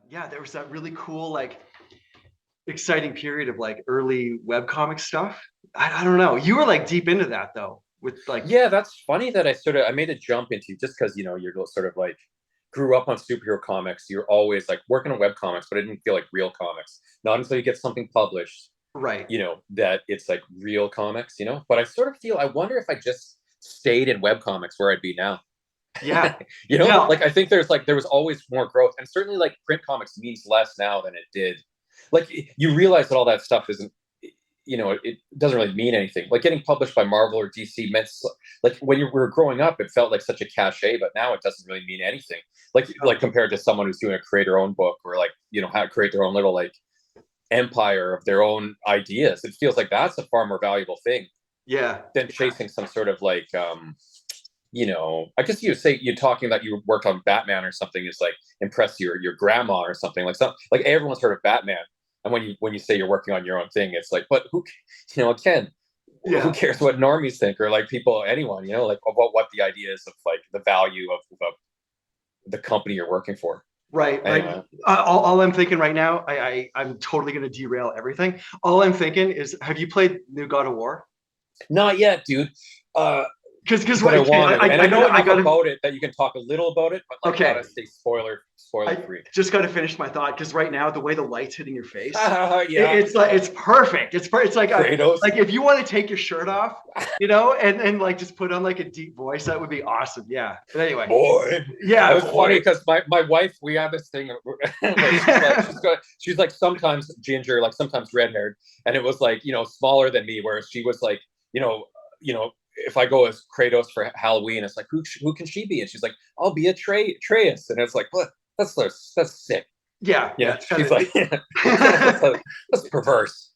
yeah, there was that really cool, like exciting period of like early webcomic stuff. I don't know. You were like deep into that though, with like, Yeah, that's funny that I made a jump into, just because you're sort of like grew up on superhero comics. You're always like working on web comics, but it didn't feel like real comics. Not until you get something published, right. that it's like real comics. But I sort of feel, I wonder if I just stayed in web comics, where I'd be now. Yeah. Yeah. Like I think there was always more growth, and certainly like print comics means less now than it did. Like you realize that all that stuff isn't, it doesn't really mean anything. Like getting published by Marvel or DC meant, like when you were growing up, it felt like such a cachet, but now it doesn't really mean anything. Like compared to someone who's doing a create own book, or like how to create their own little like empire of their own ideas. It feels like that's a far more valuable thing Yeah. than chasing some sort of like I guess you say you're talking that you worked on Batman or something is like impress your grandma or something, like everyone's heard of Batman. And when you say you're working on your own thing, it's like, but again, who Yeah. cares what normies think, or like anyone, like about what the idea is of like the value of the company you're working for. Right, right. Anyway, All I'm thinking right now, I'm totally going to derail everything. All I'm thinking is, have you played New God of War? not yet, dude. Uh, Because but I okay, wanted to, and I know I enough gotta, about it that you can talk a little about it, but like okay. gotta stay spoiler I free. just got to finish my thought because right now the way the light's hitting your face, Yeah, it's like it's perfect. It's like Kratos. like if you want to take your shirt off, and like just put on like a deep voice, that would be awesome. Yeah. But anyway, Boy, yeah, it was funny boy. because my wife, we have this thing like she's like sometimes ginger, like sometimes red haired, and it was like smaller than me, whereas she was like if I go as Kratos for Halloween, it's like who can she be? And she's like, I'll be a Atreus, and it's like, what? That's sick. Yeah, yeah. It's kind She's of like, that's perverse.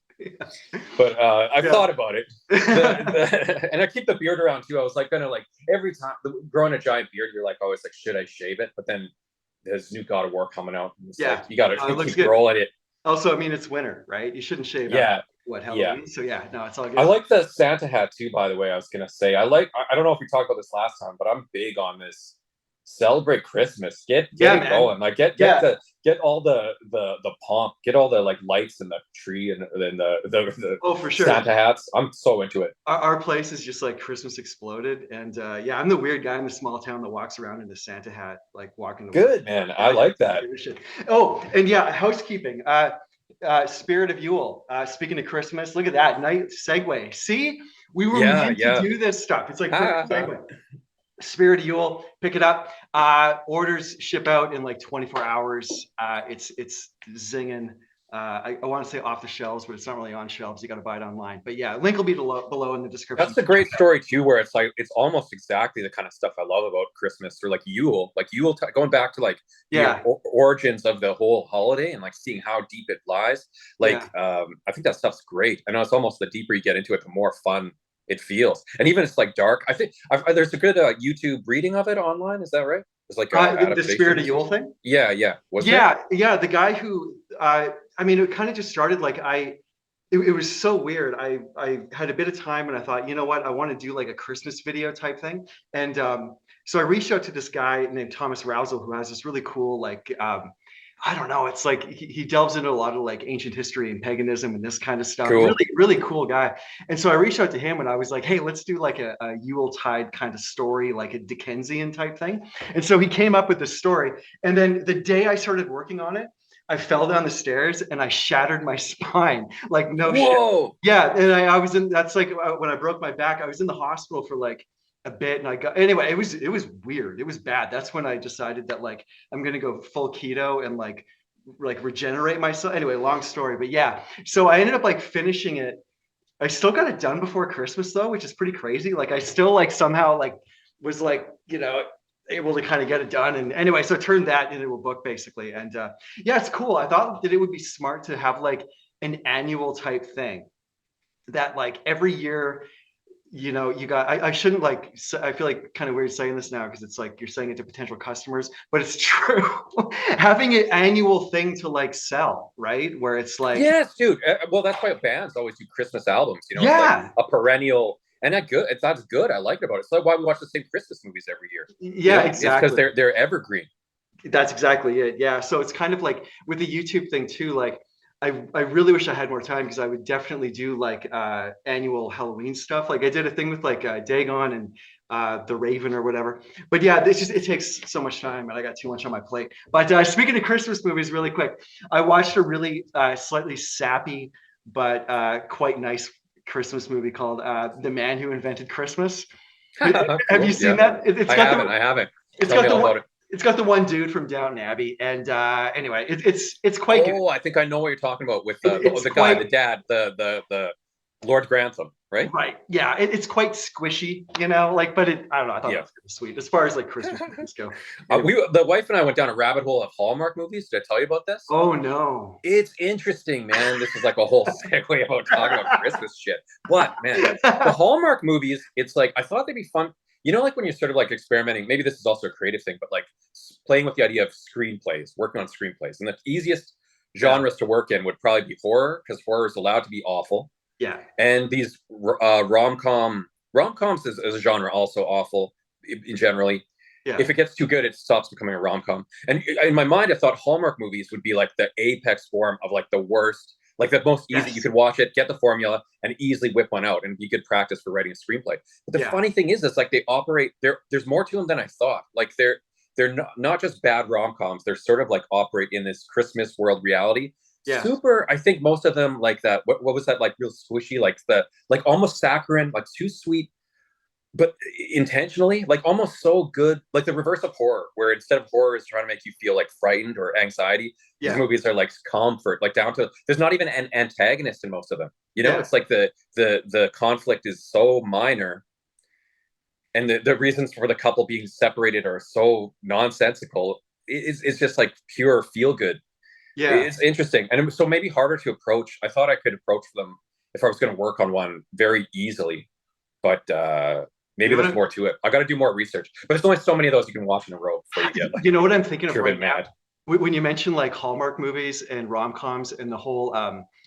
But I've yeah. thought about it. And I keep the beard around too. I was like, gonna like every time growing a giant beard, you're like always like, should I shave it? But then there's new God of War coming out. And it's Yeah. like you got to It looks keep good. rolling it. Also, I mean, it's winter, right? You shouldn't shave after Yeah, what yeah. Halloween. So yeah, no, it's all I good. like the Santa hat too. By the way, I was gonna say I don't know if we talked about this last time, but I'm big on this. Celebrate Christmas. Get Yeah, it man. going. Like get all the pomp. Get all the like lights in the tree and then the Oh, for sure. Santa hats. I'm so into it. Our place is just like Christmas exploded, and yeah, I'm the weird guy in the small town that walks around in a Santa hat, like walking to work. Good man. I Yeah, yeah. like that. Oh, and yeah, housekeeping. Spirit of Yule. Speaking of Christmas, look at that nice segue. See, we were Yeah, meant to yeah. do this stuff. It's like perfect segue. Spirit of Yule, pick it up. Orders ship out in like 24 hours. It's zinging. I want to say off the shelves, but it's not really on shelves. You got to buy it online. But yeah, link will be below in the description. That's a great story too, where it's like it's almost exactly the kind of stuff I love about Christmas, or like Yule, going back to like the Yeah, origins of the whole holiday and like seeing how deep it lies. Like, yeah. I think that stuff's great. I know it's almost the deeper you get into it, the more fun it feels. And even it's like dark. I think there's a good YouTube reading of it online. Is that right? There's like The Spirit of adaptations. Yule thing. Yeah, yeah. Was there? Yeah, yeah. The guy who, I mean, it kind of just started like it was so weird. I had a bit of time and I thought, you know what, I want to do like a Christmas video type thing. And so I reached out to this guy named Thomas Rousel who has this really cool like I don't know, it's like he delves into a lot of like ancient history and paganism and this kind of stuff. Cool. Really, really cool guy. And so I reached out to him and I was like, hey, let's do like a Yuletide kind of story, like a Dickensian type thing. And so he came up with this story. And then the day I started working on it, I fell down the stairs and I shattered my spine. Like no shit. Whoa. Yeah, and I was in. That's like when I broke my back. I was in the hospital for like a bit, and I got anyway. It was weird. It was bad. That's when I decided that like I'm gonna go full keto and like regenerate myself. Anyway, long story, but yeah. So I ended up like finishing it. I still got it done before Christmas though, which is pretty crazy. Like I still like somehow like was like able to kind of get it done. And anyway, so I turned that into a book basically. And yeah, it's cool. I thought that it would be smart to have like an annual type thing that like every year, you got, I shouldn't like, I feel like kind of weird saying this now because it's like you're saying it to potential customers, but it's true. Having an annual thing to like sell, right? Where it's like, Yes, dude. Well, that's why bands always do Christmas albums. It's like yeah, a perennial, and that's good. I like it about it. It's like why we watch the same Christmas movies every year. yeah, It's because exactly. they're evergreen. That's exactly it. Yeah. So it's kind of like with the YouTube thing too, like I really wish I had more time because I would definitely do like annual Halloween stuff. Like I did a thing with like Dagon and the Raven or whatever. But yeah, this just it takes so much time and I got too much on my plate. But speaking of Christmas movies, really quick, I watched a really slightly sappy but quite nice Christmas movie called The Man Who Invented Christmas. Have you Cool. seen Yeah. that? I haven't. I haven't. It's Tell got me the all one. about it. It's got the one dude from Downton Abbey, and anyway, it's quite good. Oh, I think I know what you're talking about with It's the guy, the quite dad, the Lord Grantham, right? right. Yeah, it's quite squishy, you know. Like, but I don't know. I thought that Yeah. was kind of sweet as far as like Christmas movies go. Anyway. The wife and I went down a rabbit hole of Hallmark movies. Did I tell you about this? Oh no. It's interesting, man. This is like a whole segue about talking about Christmas shit. What, man? The Hallmark movies, it's like, I thought they'd be fun. You know, like when you're sort of like experimenting, maybe this is also a creative thing, but like playing with the idea of screenplays, working on screenplays. And the easiest Yeah. genres to work in would probably be horror, because horror is allowed to be awful. Yeah. And these rom-coms is a genre also awful in generally. Yeah. If it gets too good, it stops becoming a rom-com. And in my mind, I thought Hallmark movies would be like the apex form of like the worst, like the most easy. Yes. You could watch it, get the formula, and easily whip one out, and be good practice for writing a screenplay. But the Yeah. funny thing is, it's like they operate there. There's more to them than I thought. Like they're not just bad rom-coms. They're sort of like operate in this Christmas world reality. Yeah. Super. I think most of them like that. What was that, like real squishy, like the like almost saccharine, like too sweet, but intentionally, like almost so good, like the reverse of horror, where instead of horror is trying to make you feel like frightened or anxiety, these Yeah. movies are like comfort, like down to there's not even an antagonist in most of them. You know, Yeah. it's like the conflict is so minor, and the reasons for the couple being separated are so nonsensical. It's just like pure feel good. Yeah. It's interesting, and it was so maybe harder to approach. I thought I could approach them if I was going to work on one very easily, but maybe there's more to it. I got to do more research. But there's only so many of those you can watch in a row before you get like You know what I'm thinking of right driven now? mad. When you mention like Hallmark movies and rom-coms and the whole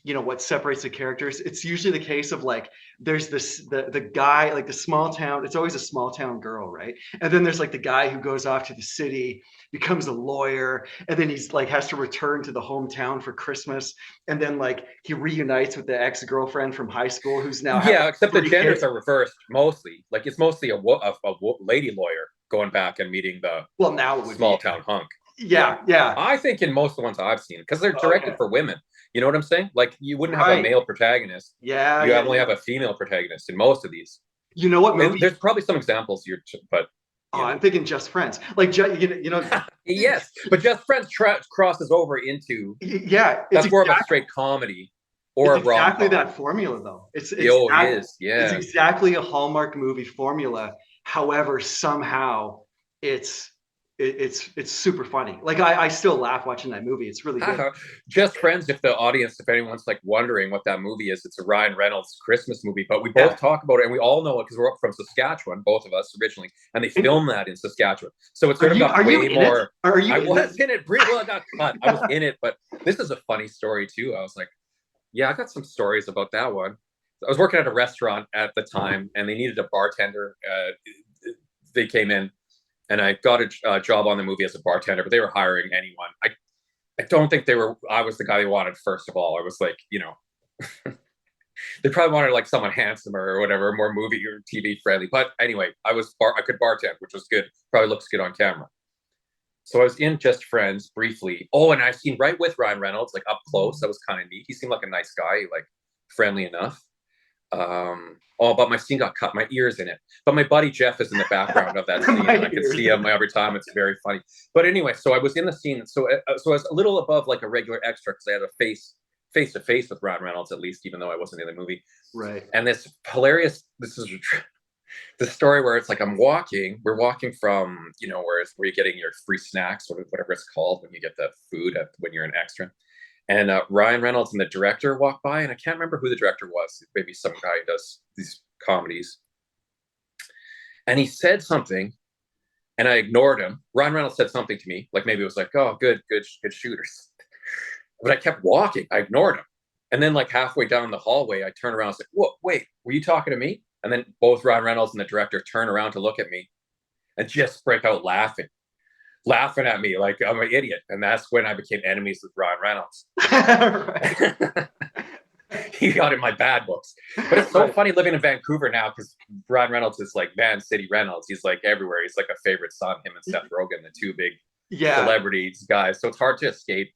you know what separates the characters, it's usually the case of like there's the guy, like the small town, it's always a small town girl, right? And then there's like the guy who goes off to the city, becomes a lawyer, and then he's like has to return to the hometown for Christmas, and then like he reunites with the ex-girlfriend from high school who's now Yeah, except the 3 genders kids. are reversed mostly. Like it's mostly a lady lawyer going back and meeting the Well, now it would small be. town hunk. Yeah, yeah. I think in most of the ones I've seen, because they're Okay. directed for women. You know what I'm saying? Like you wouldn't have a Right. male protagonist. Yeah, You yeah, only yeah. have a female protagonist in most of these. You know what And movie? there's probably some examples here, but Oh, you know. I'm thinking Just Friends. Like, you know, Yes, but Just Friends crosses over into yeah, that's more of a straight comedy or it's a rom exactly com. that formula, though. Oh, it is. It's Yeah. exactly a Hallmark movie formula. However, somehow it's it's super funny. Like I still laugh watching that movie. It's really good. Just Friends, if the audience, if anyone's like wondering what that movie is, it's a Ryan Reynolds Christmas movie, but we both talk about it and we all know it because we're up from Saskatchewan, both of us originally, and they filmed that in Saskatchewan. So it's sort of got way more. Are you I was in it. Well, I got cut. I was in it, but this is a funny story too. I was like, yeah, I got some stories about that one. I was working at a restaurant at the time and they needed a bartender. They came in and I got a job on the movie as a bartender, but they were hiring anyone. I don't think I was the guy they wanted, first of all. I was like, you know, they probably wanted like someone handsomer or whatever, more movie or TV friendly. But anyway, I could bartend, which was good. Probably looks good on camera. So I was in Just Friends briefly. Oh, and I seen right with Ryan Reynolds, like up close. That was kind of neat. He seemed like a nice guy, like friendly enough. But my scene got cut. My ear's in it. But my buddy Jeff is in the background of that scene, and I could see him every time. It's very funny. But anyway, so I was in the scene. So I was a little above like a regular extra because I had a face to face with Ryan Reynolds, at least, even though I wasn't in the movie. Right. And this is the story where it's like we're walking from, you know, where you're getting your free snacks or whatever it's called when you get the food when you're an extra. And Ryan Reynolds and the director walked by, and I can't remember who the director was. Maybe some guy who does these comedies. And he said something, and I ignored him. Ryan Reynolds said something to me, like maybe it was like, "Oh, good shooters." But I kept walking. I ignored him. And then like halfway down the hallway, I turned around and said, "Whoa, wait, were you talking to me?" And then both Ryan Reynolds and the director turn around to look at me and just break out laughing. laughing at me like I'm an idiot. And that's when I became enemies with Ryan Reynolds. He got in my bad books. But it's so funny living in Vancouver now because Ryan Reynolds is like Van City Reynolds. He's like everywhere. He's like a favorite son, him and Seth Rogen, the two big celebrities guys. So it's hard to escape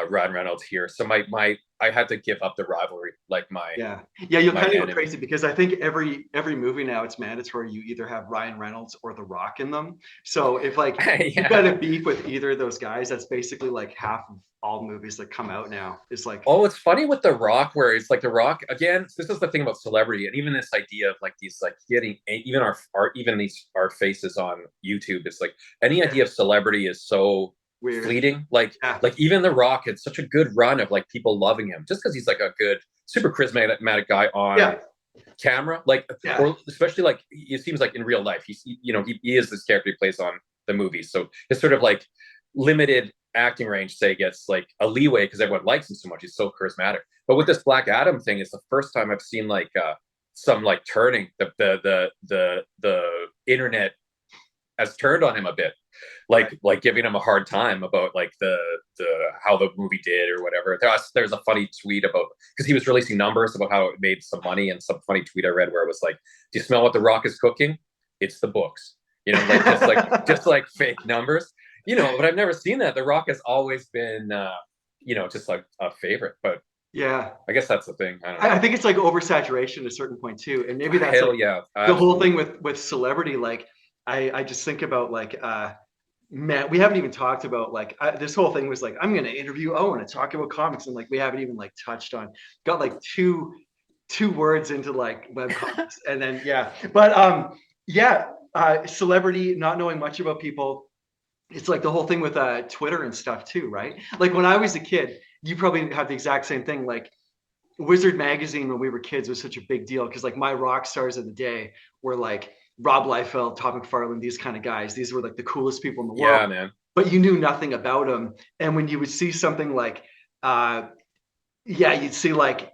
Ryan Reynolds here. So I had to give up the rivalry, like you'll kind of go crazy because I think every movie now it's mandatory you either have Ryan Reynolds or The Rock in them. So if like you've got a beef with either of those guys, that's basically like half of all movies that come out now. It's like, oh, it's funny with The Rock where it's like The Rock again. This is the thing about celebrity, and even this idea of like these like getting even our faces on YouTube. It's like any idea of celebrity is so weird, fleeting. Like even The Rock had such a good run of like people loving him just because he's like a good, super charismatic guy on camera. Like or especially like it seems like in real life, he's he is this character he plays on the movie. So it's sort of like limited acting range, say, gets like a leeway because everyone likes him so much. He's so charismatic. But with this Black Adam thing, it's the first time I've seen like some like turning the internet has turned on him a bit. Like giving him a hard time about like the how the movie did or whatever. There's a funny tweet about because he was releasing numbers about how it made some money, and some funny tweet I read where it was like, "Do you smell what The Rock is cooking? It's the books." Like just like fake numbers. But I've never seen that. The Rock has always been just like a favorite. But I guess that's the thing. I think it's like oversaturation at a certain point too, and maybe that's the whole thing with celebrity. Like I just think about like man, we haven't even talked about like this whole thing was like I'm gonna interview Owen and talk about comics, and like we haven't even like touched on got like two words into like webcomics and then celebrity, not knowing much about people. It's like the whole thing with Twitter and stuff too, right? Like when I was a kid, you probably have the exact same thing. Like Wizard magazine when we were kids was such a big deal because like my rock stars of the day were like Rob Liefeld, Todd McFarlane, these kind of guys. These were like the coolest people in the world. Yeah, man. But you knew nothing about them. And when you would see something like you'd see like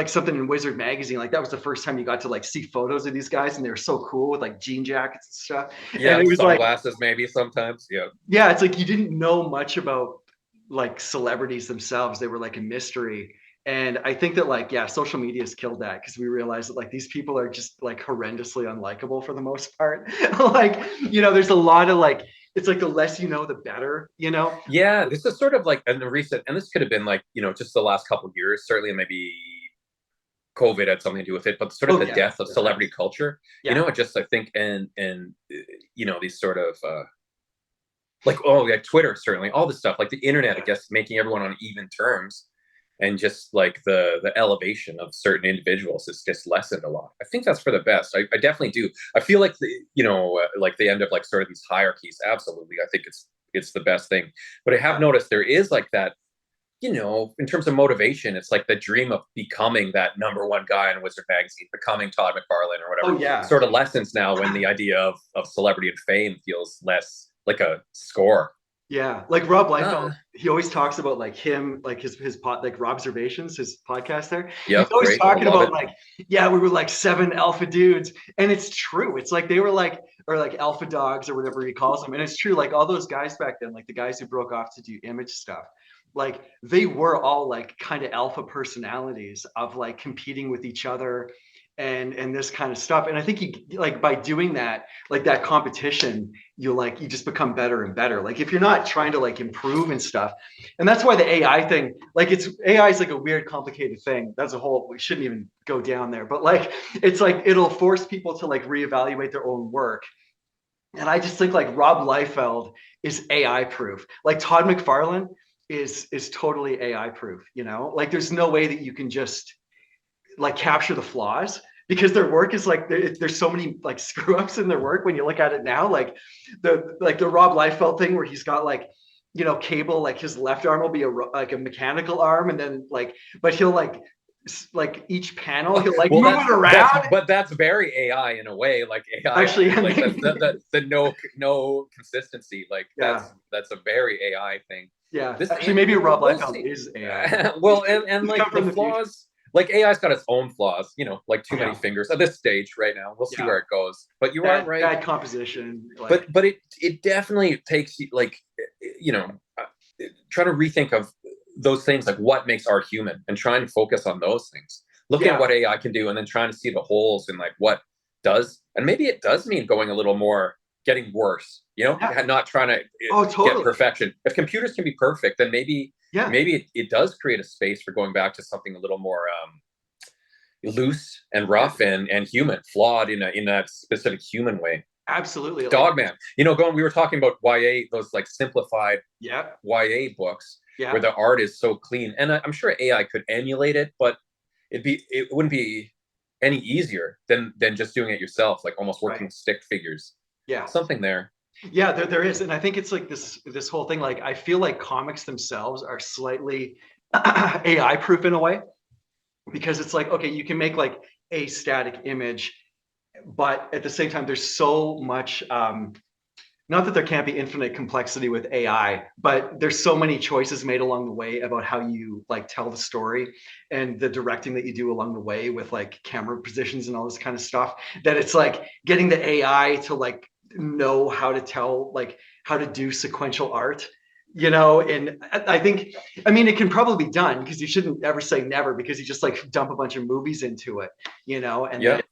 something in Wizard magazine. Like that was the first time you got to like see photos of these guys, and they were so cool with like jean jackets and stuff. Yeah, and it was sunglasses like, maybe sometimes. Yeah, it's like you didn't know much about like celebrities themselves. They were like a mystery. And I think that like social media has killed that because we realize that like these people are just like horrendously unlikable for the most part. Like there's a lot of like. It's like the less you know, the better, Yeah, this is sort of like in the recent, and this could have been like, just the last couple of years, certainly maybe COVID had something to do with it, but sort of the death of celebrity culture, just I think, and these sort of like, Twitter, certainly, all this stuff, like the internet, I guess, making everyone on even terms. And just like the elevation of certain individuals is just lessened a lot. I think that's for the best. I definitely do. I feel like like the end of like sort of these hierarchies. Absolutely, I think it's the best thing. But I have noticed there is like that. In terms of motivation, it's like the dream of becoming that number one guy in Wizard magazine, becoming Todd McFarlane or whatever. Oh, yeah. Sort of lessens now when the idea of celebrity and fame feels less like a score. Yeah, like Rob Liefeld, he always talks about like him, like his pod, like Robservations, his podcast there. Yeah, he's always talking about like, we were like 7 alpha dudes, and it's true. It's like they were like, or like alpha dogs or whatever he calls them, and it's true. Like all those guys back then, like the guys who broke off to do image stuff, like they were all like kind of alpha personalities of like competing with each other. And this kind of stuff. And I think you like by doing that, like that competition, you just become better and better. Like if you're not trying to like improve and stuff. And that's why the AI thing, like AI is like a weird, complicated thing. That's a whole, we shouldn't even go down there, but like, it's like, it'll force people to like reevaluate their own work. And I just think like Rob Liefeld is AI proof. Like Todd McFarlane is totally AI proof, like there's no way that you can just like capture the flaws because their work is like there's so many like screw ups in their work when you look at it now, like the Rob Liefeld thing where he's got like cable, like his left arm will be like a mechanical arm, and then like but he'll like each panel he'll like move it around. But that's very AI in a way, like AI actually like the no consistency, like that's a very AI thing. Actually maybe Rob Liefeld is AI. Well, and like the flaws. like AI's got its own flaws, you know, like too many Yeah. fingers at this stage right now. We'll see Yeah. where it goes. But you are Bad, right. bad composition. Like, But it definitely takes you, like, you know, try to rethink of those things, like what makes art human, and try and focus on those things. Looking at yeah. what AI can do, and then trying to see the holes in like what does, and maybe it does mean going a little more, getting worse. You know, Yeah. not trying to Oh, get totally. perfection. If computers can be perfect, then maybe Yeah. it does create a space for going back to something a little more loose and rough and human, flawed in that specific human way. Absolutely. Like, Dogman, you know, we were talking about YA, those like simplified yeah. YA books where Yeah. the art is so clean, and I'm sure AI could emulate it, but it wouldn't be any easier than just doing it yourself, like almost working Right. with stick figures. Yeah. Something there. Yeah, there is. And I think it's like this whole thing. Like, I feel like comics themselves are slightly AI proof in a way, because it's like, okay, you can make like a static image, but at the same time, there's so much, not that there can't be infinite complexity with AI, but there's so many choices made along the way about how you like tell the story, and the directing that you do along the way with like camera positions and all this kind of stuff, that it's like getting the AI to like know how to tell, like how to do sequential art, you know. And I think, I mean, it can probably be done, because you shouldn't ever say never, because you just like dump a bunch of movies into it, you know, and Yeah. then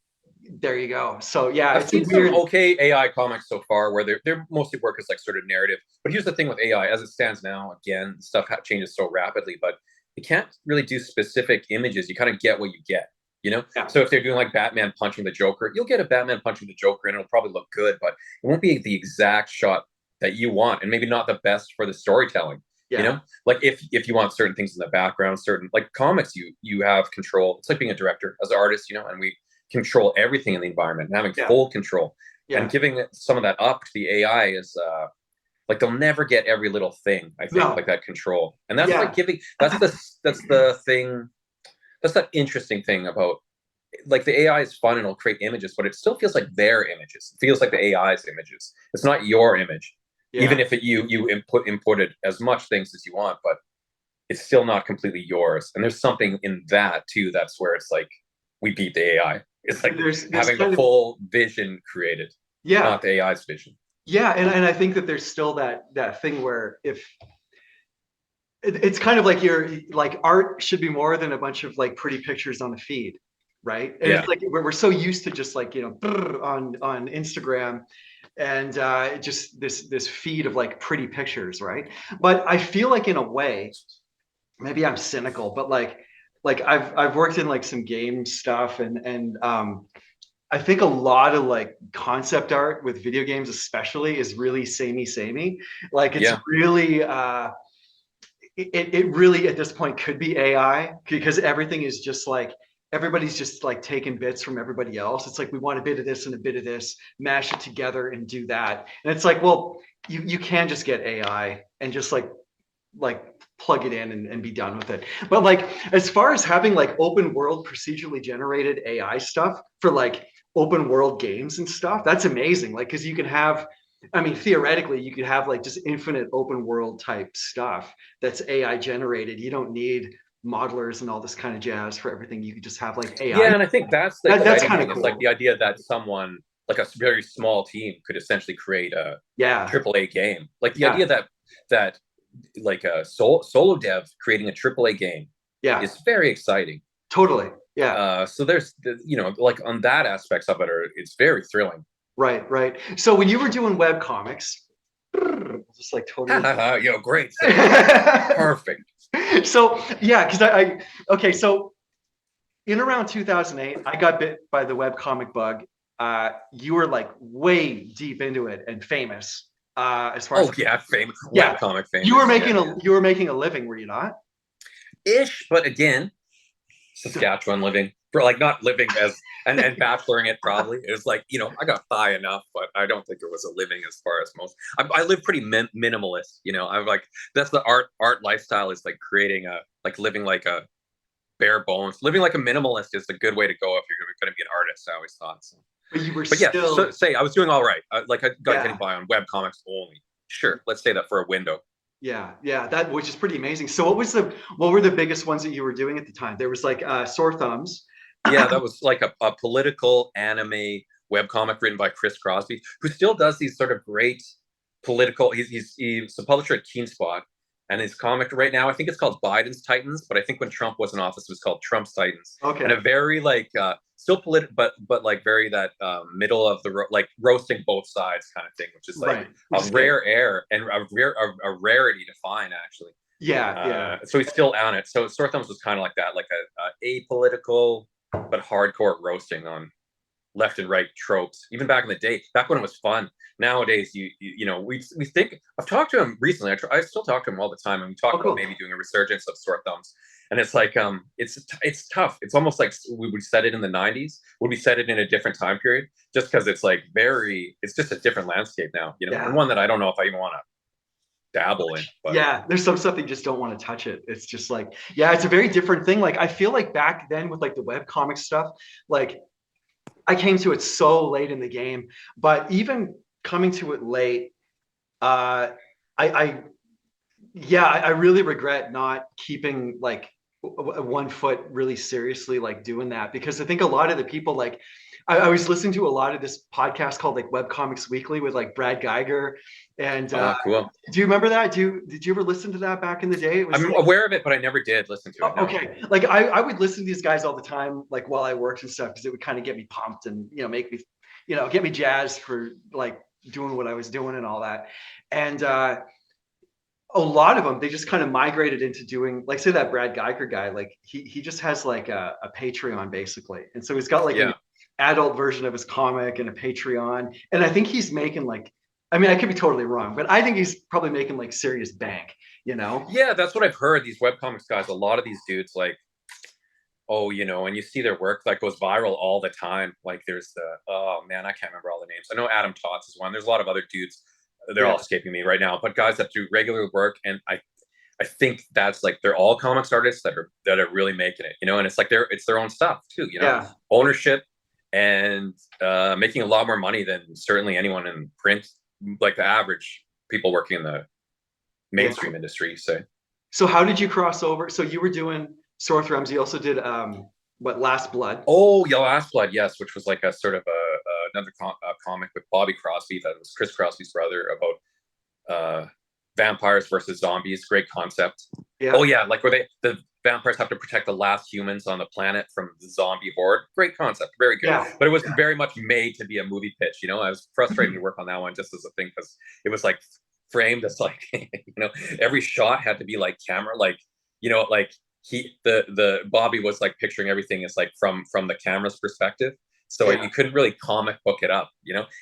there you go. So yeah, I've it's a seen some weird. okay AI comics so far where they're mostly work as like sort of narrative. But here's the thing with AI, as it stands now, again, stuff changes so rapidly, but you can't really do specific images. You kind of get what you get, you know? Yeah. So if they're doing like Batman punching the Joker, you'll get a Batman punching the Joker and it'll probably look good, but it won't be the exact shot that you want, and maybe not the best for the storytelling. Yeah. You know, like if you want certain things in the background, certain like comics, you have control. It's like being a director as an artist, you know, and we control everything in the environment and having Yeah. full control. Yeah. And giving some of that up to the AI is like they'll never get every little thing, I think, No. like that control. And that's Yeah. like giving that's the thing, that's that interesting thing about, like, the AI is fun and it'll create images, but it still feels like their images. It feels like the AI's images. It's not your image. Yeah. Even if you inputted as much things as you want, but it's still not completely yours. And there's something in that too, that's where it's like we beat the AI. It's like there's having the full vision created, yeah, not the AI's vision. yeah. And I think that there's still that thing where if it's kind of like you're like, art should be more than a bunch of like pretty pictures on the feed, right? And Yeah. it's like we're so used to just like, you know, on Instagram, and just this feed of like pretty pictures, right? But I feel like in a way, maybe I'm cynical, but like I've worked in like some game stuff, and I think a lot of like concept art with video games especially is really samey. Like it's Yeah. really it really at this point could be AI, because everything is just like, everybody's just like taking bits from everybody else. It's like, we want a bit of this and a bit of this, mash it together and do that. And it's like, well, you can just get AI and just like plug it in and be done with it. But like, as far as having like open world procedurally generated AI stuff for like open world games and stuff, that's amazing. Like, because you can have, I mean, theoretically, you could have like just infinite open world type stuff that's AI generated. You don't need modelers and all this kind of jazz for everything. You could just have like AI. Yeah, and I think that's the That's exciting kind of thing. cool. It's like the idea that someone, like a very small team, could essentially create a Yeah. AAA game. Like the Yeah. idea that like a solo dev creating a AAA game Yeah. is very exciting. Totally. Yeah. So there's you know, like on that aspects of it, it's very thrilling. Right. So when you were doing web comics, just like totally. You know, great. Perfect. So yeah, because I okay, so in around 2008, I got bit by the webcomic bug. You were like way deep into it and famous. As far as Famous. Yeah. Webcomic famous. You were making a living, were you not? Ish, but again, Saskatchewan living, for like not living as and bacheloring it probably. It was like, you know, I got by enough, but I don't think it was a living as far as most. I live pretty minimalist, you know. I'm like, that's the art lifestyle, is like creating a, like living like a bare bones. Living like a minimalist is a good way to go if you're going to be an artist, I always thought. So. But you were But yeah, still. so say I was doing all right. Like I got Yeah. getting by on web comics only. Sure, let's say that for a window. Yeah, that which is pretty amazing. So what were the biggest ones that you were doing at the time? There was like Sore Thumbs. Yeah, that was like a political anime webcomic written by Chris Crosby, who still does these sort of great political. He's a publisher at Keenspot, and his comic right now, I think it's called Biden's Titans, but I think when Trump was in office, it was called Trump's Titans, and Okay. a very like still political, but like very that middle of the like roasting both sides kind of thing, which is like Right. Which a is good. rare air and a rarity to find actually. Yeah. So he's still on it. So Sore Thumbs was kind of like that, like a apolitical but hardcore roasting on left and right tropes. Even back in the day, back when it was fun. Nowadays, we think I've talked to him recently. I still talk to him all the time, and we talk Oh, about cool. maybe doing a resurgence of Sore Thumbs. And it's like it's tough. It's almost like we would set it in the '90s. Would we set it in a different time period? Just because it's like it's just a different landscape now, Yeah. and one that I don't know if I even want to dabble in. But Yeah, there's some stuff that you just don't want to touch it. It's just like, yeah, it's a very different thing. Like I feel like back then with like the web comic stuff, like I came to it so late in the game, but even coming to it late, uh, I yeah, I really regret not keeping like 1 foot really seriously, like doing that because I think a lot of the people like I was listening to a lot of this podcast called like Webcomics Weekly with like Brad Geiger, and cool. do you remember that? Did you ever listen to that back in the day? It was I'm like, aware of it, but I never did listen to it. No. okay, like I would listen to these guys all the time, like while I worked and stuff, because it would kind of get me pumped and make me, get me jazzed for like doing what I was doing and all that. And a lot of them, they just kind of migrated into doing, like, say that Brad Geiger guy, like he just has like a Patreon basically, and so he's got like an Yeah. adult version of his comic and a Patreon, and I think he's making like, I mean, I could be totally wrong, but I think he's probably making like serious bank. Yeah, that's what I've heard. These webcomics guys, a lot of these dudes, like, and you see their work that goes viral all the time. Like, there's oh man, I can't remember all the names. I know Adam Tots is one. There's a lot of other dudes. They're all escaping me right now. But guys that do regular work, and I think that's like they're all comics artists that are really making it. And it's like it's their own stuff too. Yeah. Ownership and making a lot more money than certainly anyone in print, like the average people working in the mainstream industry. So how did you cross over? So you were doing Sore Thumbs. You also did what, Last Blood? Oh, yeah, Last Blood, yes, which was like a sort of another comic with Bobby Crosby that was Chris Crosby's brother about vampires versus zombies. Great concept. Yeah. Oh yeah, like where the vampires have to protect the last humans on the planet from the zombie horde. Great concept, very good. Yeah. But it was very much made to be a movie pitch. I was frustrated to work on that one just as a thing because it was like framed as like every shot had to be like camera, like like the Bobby was like picturing everything as like from the camera's perspective. So you couldn't really comic book it up,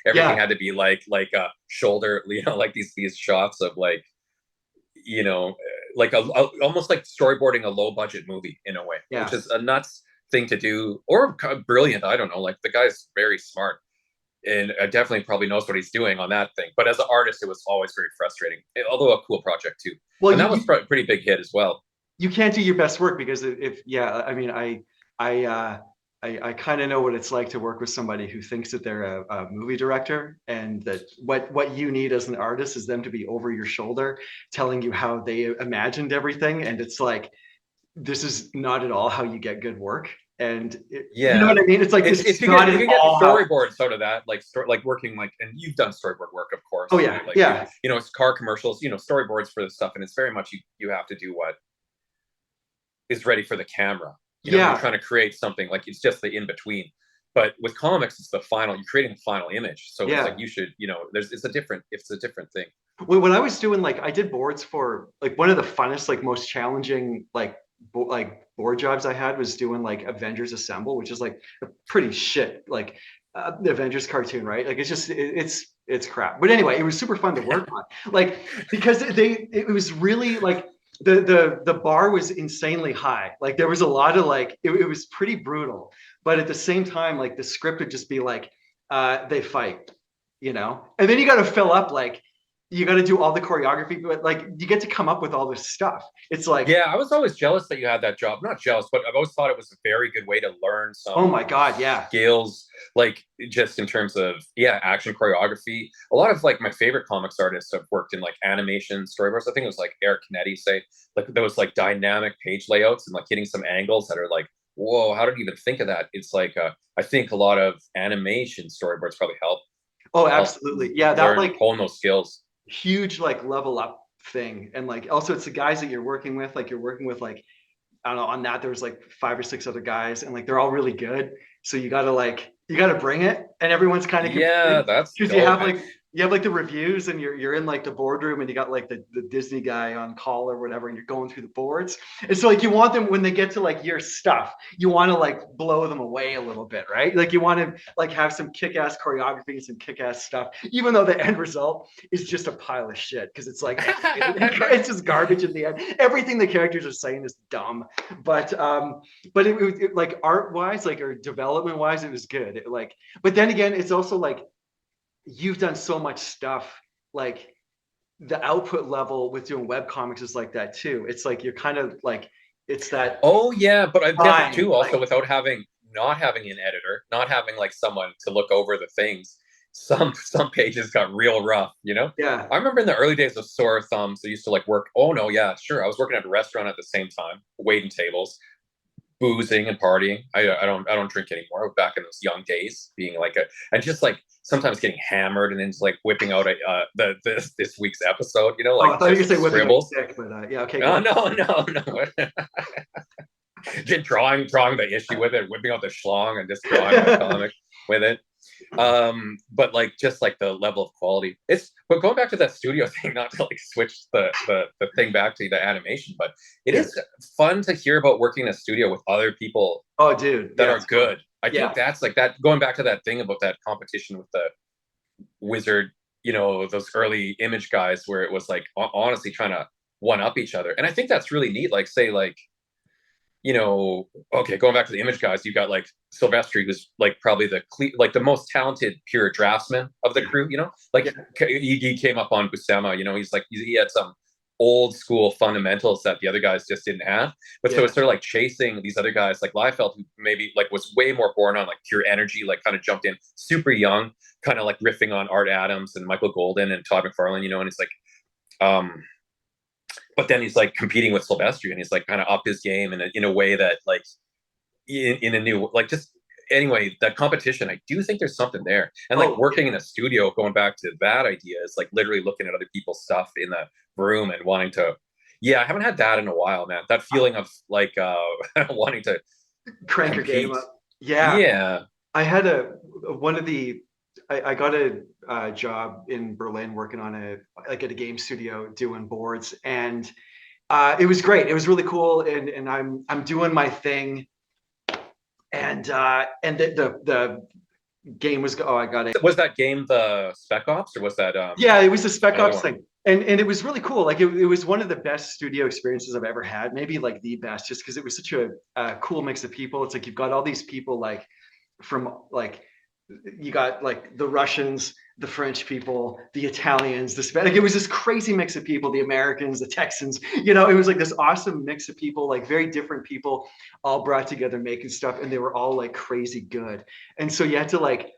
everything had to be like a shoulder, like these shots of like, like almost like storyboarding a low budget movie in a way, which is a nuts thing to do, or brilliant. I don't know. Like the guy's very smart and definitely probably knows what he's doing on that thing. But as an artist, it was always very frustrating, although a cool project too. Well, and that was a pretty big hit as well. You can't do your best work because I mean, I kind of know what it's like to work with somebody who thinks that they're a movie director, and that what you need as an artist is them to be over your shoulder, telling you how they imagined everything. And it's like, this is not at all how you get good work. And you know what I mean? It's like, if you can get storyboards out of that, like working like, and you've done storyboard work, of course. Oh yeah, like, yeah. It's car commercials, storyboards for the stuff, and it's very much you have to do what is ready for the camera. You're trying to create something like it's just the in between. But with comics, it's the final. You're creating the final image, so it's like you should, it's a different thing. When I was doing I did boards for like one of the funnest, like most challenging, like board jobs I had was doing like Avengers Assemble, which is like a pretty shit like the Avengers cartoon, right? Like it's just it's crap. But anyway, it was super fun to work on, like because it was really like the bar was insanely high. Like there was a lot of like it was pretty brutal, but at the same time, like the script would just be like they fight, and then you got to fill up like you got to do all the choreography, but like you get to come up with all this stuff. It's like, Yeah, I was always jealous that you had that job. Not jealous, but I've always thought it was a very good way to learn oh some my God, yeah. skills, like just in terms of action choreography. A lot of like my favorite comics artists have worked in like animation storyboards. I think it was like Eric Canetti say like those like dynamic page layouts and like hitting some angles that are like, whoa, how did you even think of that? It's like I think a lot of animation storyboards probably Oh, help absolutely. Yeah, that learn like hone those skills. huge like level up thing. And like also it's the guys that you're working with like I don't know, on that there was like 5 or 6 other guys and like they're all really good. So you gotta bring it and everyone's kind of Yeah, competing that's because dope, man. you have like the reviews and you're in like the boardroom and you got like the Disney guy on call or whatever and you're going through the boards. And so like you want them when they get to like your stuff, you want to like blow them away a little bit, right? Like you want to like have some kick-ass choreography and some kick-ass stuff, even though the end result is just a pile of shit because it's like it's just garbage in the end. Everything the characters are saying is dumb, but it like art wise, like or development wise, it was good. It, like, but then again, it's also like you've done so much stuff. Like the output level with doing web comics is like that too. It's like you're kind of like it's that Oh yeah, but I've guessed time. too also Like without having not having an editor, not having like someone to look over the things. Some pages got real rough, you know? yeah, I remember in the early days of Sore Thumbs, I used to like work. Oh no, yeah, sure. I was working at a restaurant at the same time, waiting tables, boozing and partying. I don't drink anymore. Back in those young days, being like a and just like sometimes getting hammered and then just like whipping out this week's episode, you know, oh, like I thought you were gonna just say whipping up scribbles. stick, but yeah, okay, No, go. no, no, no. Just drawing the issue with it, whipping out the schlong and just drawing the comic with it. But like just like the level of quality. It's but going back to that studio thing, not to like switch the thing back to the animation, but it Yeah. is fun to hear about working in a studio with other people Oh, dude. that Yeah, are it's fun. good. I think Yeah. that's like that going back to that thing about that competition with the wizard, you know, those early image guys where it was like honestly trying to one up each other. And I think that's really neat. Like say like you know, okay, going back to the image guys, you got like Silvestri, who's like probably the most talented pure draftsman of the Yeah. crew. You know, like Yeah. he came up on Buscema. You know, he's like he had some old school fundamentals that the other guys just didn't have. But so Yeah. it's sort of like chasing these other guys like Liefeld, who maybe like was way more born on like pure energy, like kind of jumped in super young, kind of like riffing on Art Adams and Michael Golden and Todd McFarlane. You know, and it's like. But then he's like competing with Silvestri and he's like kind of up his game in a way that like in a new like just anyway that competition I do think there's something there and like Oh, working in a studio going back to that idea is like literally looking at other people's stuff in the room and wanting to I haven't had that in a while, man. That feeling of like wanting to crank your game compete. up. Yeah. Yeah. I had one of the I got a job in Berlin working on at a game studio doing boards and it was great. It was really cool and I'm doing my thing and the game was I got it. Was that game the Spec Ops or was that Yeah, it was the Spec another Ops one? thing. And it was really cool. Like it was one of the best studio experiences I've ever had. Maybe like the best, just because it was such a cool mix of people. It's like you've got all these people like from like you got like the Russians, the French people, the Italians, the Spanish. Like, it was this crazy mix of people, the Americans, the Texans. You know, it was like this awesome mix of people, like very different people, all brought together making stuff, and they were all like crazy good. And so you had to like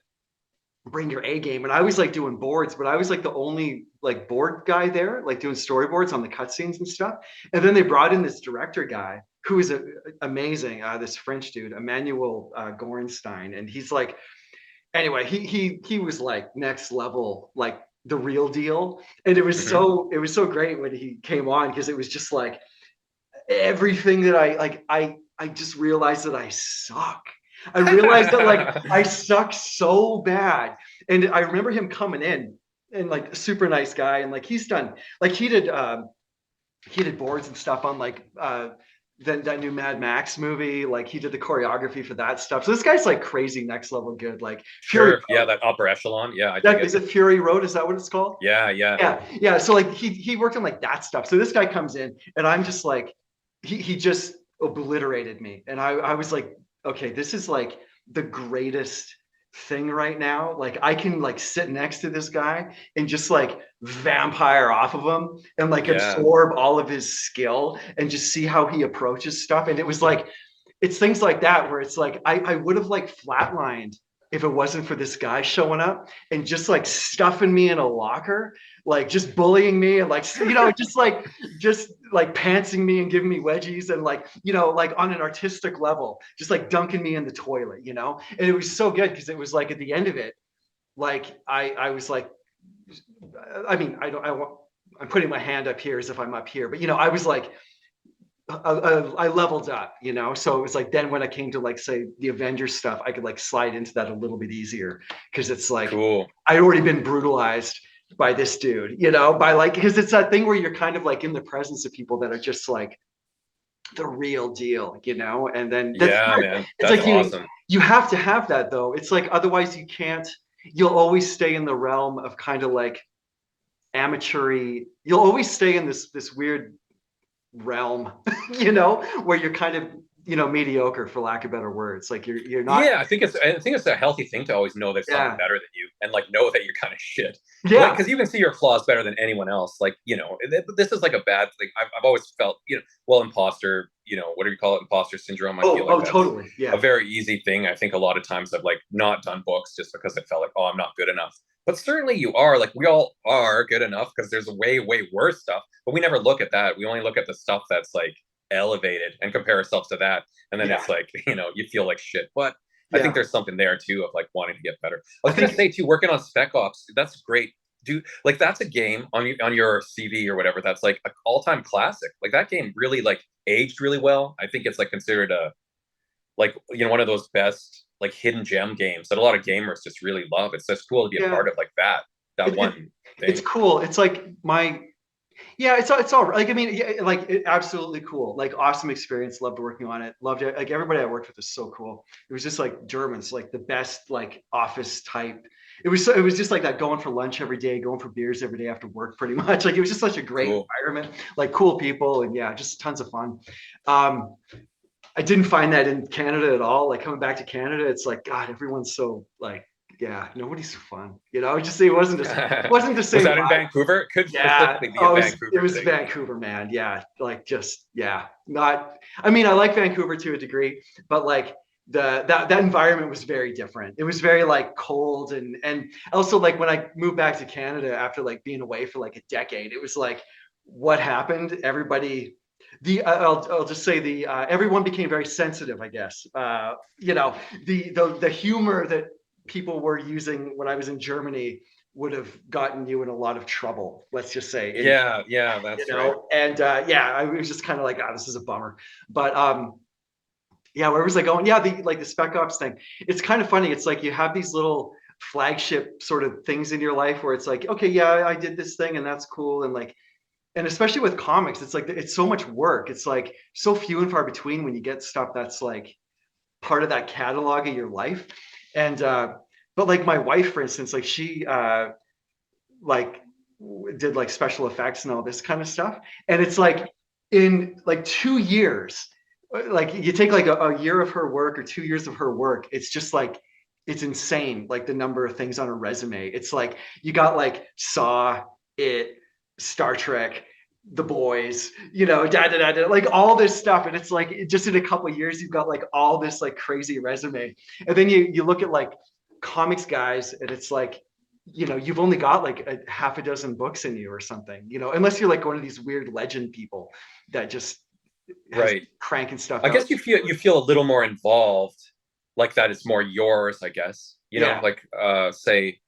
bring your A game. And I was like doing boards, but I was like the only like board guy there, like doing storyboards on the cutscenes and stuff. And then they brought in this director guy who is amazing, this French dude, Emmanuel Gorenstein, and he's like anyway, he was like next level, like the real deal. And Mm-hmm. it was so great when he came on because it was just like everything that I just realized that I suck. I realized that like I suck so bad. And I remember him coming in and like super nice guy and like he's done like he did boards and stuff on like that new Mad Max movie. Like he did the choreography for that stuff. So this guy's like crazy next level good. Like Fury Sure. Yeah, Road. that upper echelon. Yeah, I dig That it. is it. Fury Road. Is that what it's called? Yeah, yeah. Yeah, yeah. So like he worked on like that stuff. So this guy comes in and I'm just like he just obliterated me, and I was like, okay, this is like the greatest thing right now. Like I can like sit next to this guy and just like vampire off of him and like Yeah. absorb all of his skill and just see how he approaches stuff. And it was like, it's things like that where it's like I would have like flatlined if it wasn't for this guy showing up and just like stuffing me in a locker, like just bullying me and like just like pantsing me and giving me wedgies and like like on an artistic level, just like dunking me in the toilet, And it was so good because it was like at the end of it, like I was like, I mean, I don't I want I'm putting my hand up here as if I'm up here, but I was like I leveled up, So it was like then when I came to like say the Avengers stuff, I could like slide into that a little bit easier because it's like Cool. I'd already been brutalized by this dude, by like because it's that thing where you're kind of like in the presence of people that are just like the real deal, And then Yeah, man. it's That's like awesome. you have to have that though. It's like otherwise you can't. You'll always stay in the realm of kind of like amateury. You'll always stay in this weird realm, where you're kind of, mediocre for lack of better words. Like you're not. Yeah, I think it's a healthy thing to always know there's someone Yeah. better than you and like know that you're kind of shit. Like, Yeah. because you can see your flaws better than anyone else. Like, this is like a bad thing. I've always felt, well, imposter, whatever you call it, imposter syndrome. I feel like Oh, that's totally. a Yeah. very easy thing. I think a lot of times I've like not done books just because I felt like, oh, I'm not good enough. But certainly you are. Like, we all are good enough because there's way, way worse stuff. But we never look at that. We only look at the stuff that's like elevated and compare ourselves to that. And then Yeah. it's like, you feel like shit. But I think Yeah. there's something there too of like wanting to get better. I I was gonna think. say too, working on Spec Ops, that's great. Dude, like that's a game on your CV or whatever. That's like an all-time classic. Like that game really like aged really well. I think it's like considered a like one of those best like hidden gem games that a lot of gamers just really love. It's just cool to be a Yeah. part of like that It, it, one it's thing. cool. It's like my. Yeah, it's all right. Like I mean, yeah, like absolutely cool. Like awesome experience. Loved working on it. Loved it. Like everybody I worked with is so cool. It was just like Germans, like the best like office type. It was just like that going for lunch every day, going for beers every day after work, pretty much. Like it was just such a great Cool. environment, like cool people, and yeah, just tons of fun. Um, I didn't find that in Canada at all. Like coming back to Canada, it's like God, everyone's so like yeah, nobody's so fun. Just it wasn't the Was same that in vibe. Vancouver? It could Yeah. specifically be a Oh, it Vancouver was thing. Vancouver, man. Yeah. Like just, yeah. Not, I mean, I like Vancouver to a degree, but like that environment was very different. It was very like cold and also like when I moved back to Canada after like being away for like a decade, it was like what happened? Everybody, I'll just say everyone became very sensitive, I guess. The humor that people were using when I was in Germany would have gotten you in a lot of trouble. Let's just say, Yeah, that's right. And yeah, I was just kind of like, this is a bummer. But yeah, where was I going? Yeah, the Spec Ops thing. It's kind of funny. It's like you have these little flagship sort of things in your life where it's like, okay, yeah, I did this thing and that's cool, and like, and especially with comics, it's like it's so much work. It's like so few and far between when you get stuff that's like part of that catalog of your life. And but like my wife, for instance, like she like did like special effects and all this kind of stuff. And it's like in like 2 years, like you take like a year of her work or 2 years of her work, it's just like it's insane, like the number of things on her resume. It's like you got like Saw, It, Star Trek, The Boys, like all this stuff. And it's like just in a couple of years, you've got like all this like crazy resume. And then you look at like comics guys, and it's like you've only got like a half a dozen books in you or something, unless you're like one of these weird legend people that just has Right. cranking stuff I out. guess you feel a little more involved, like that it's more yours, I guess. Yeah. Like say,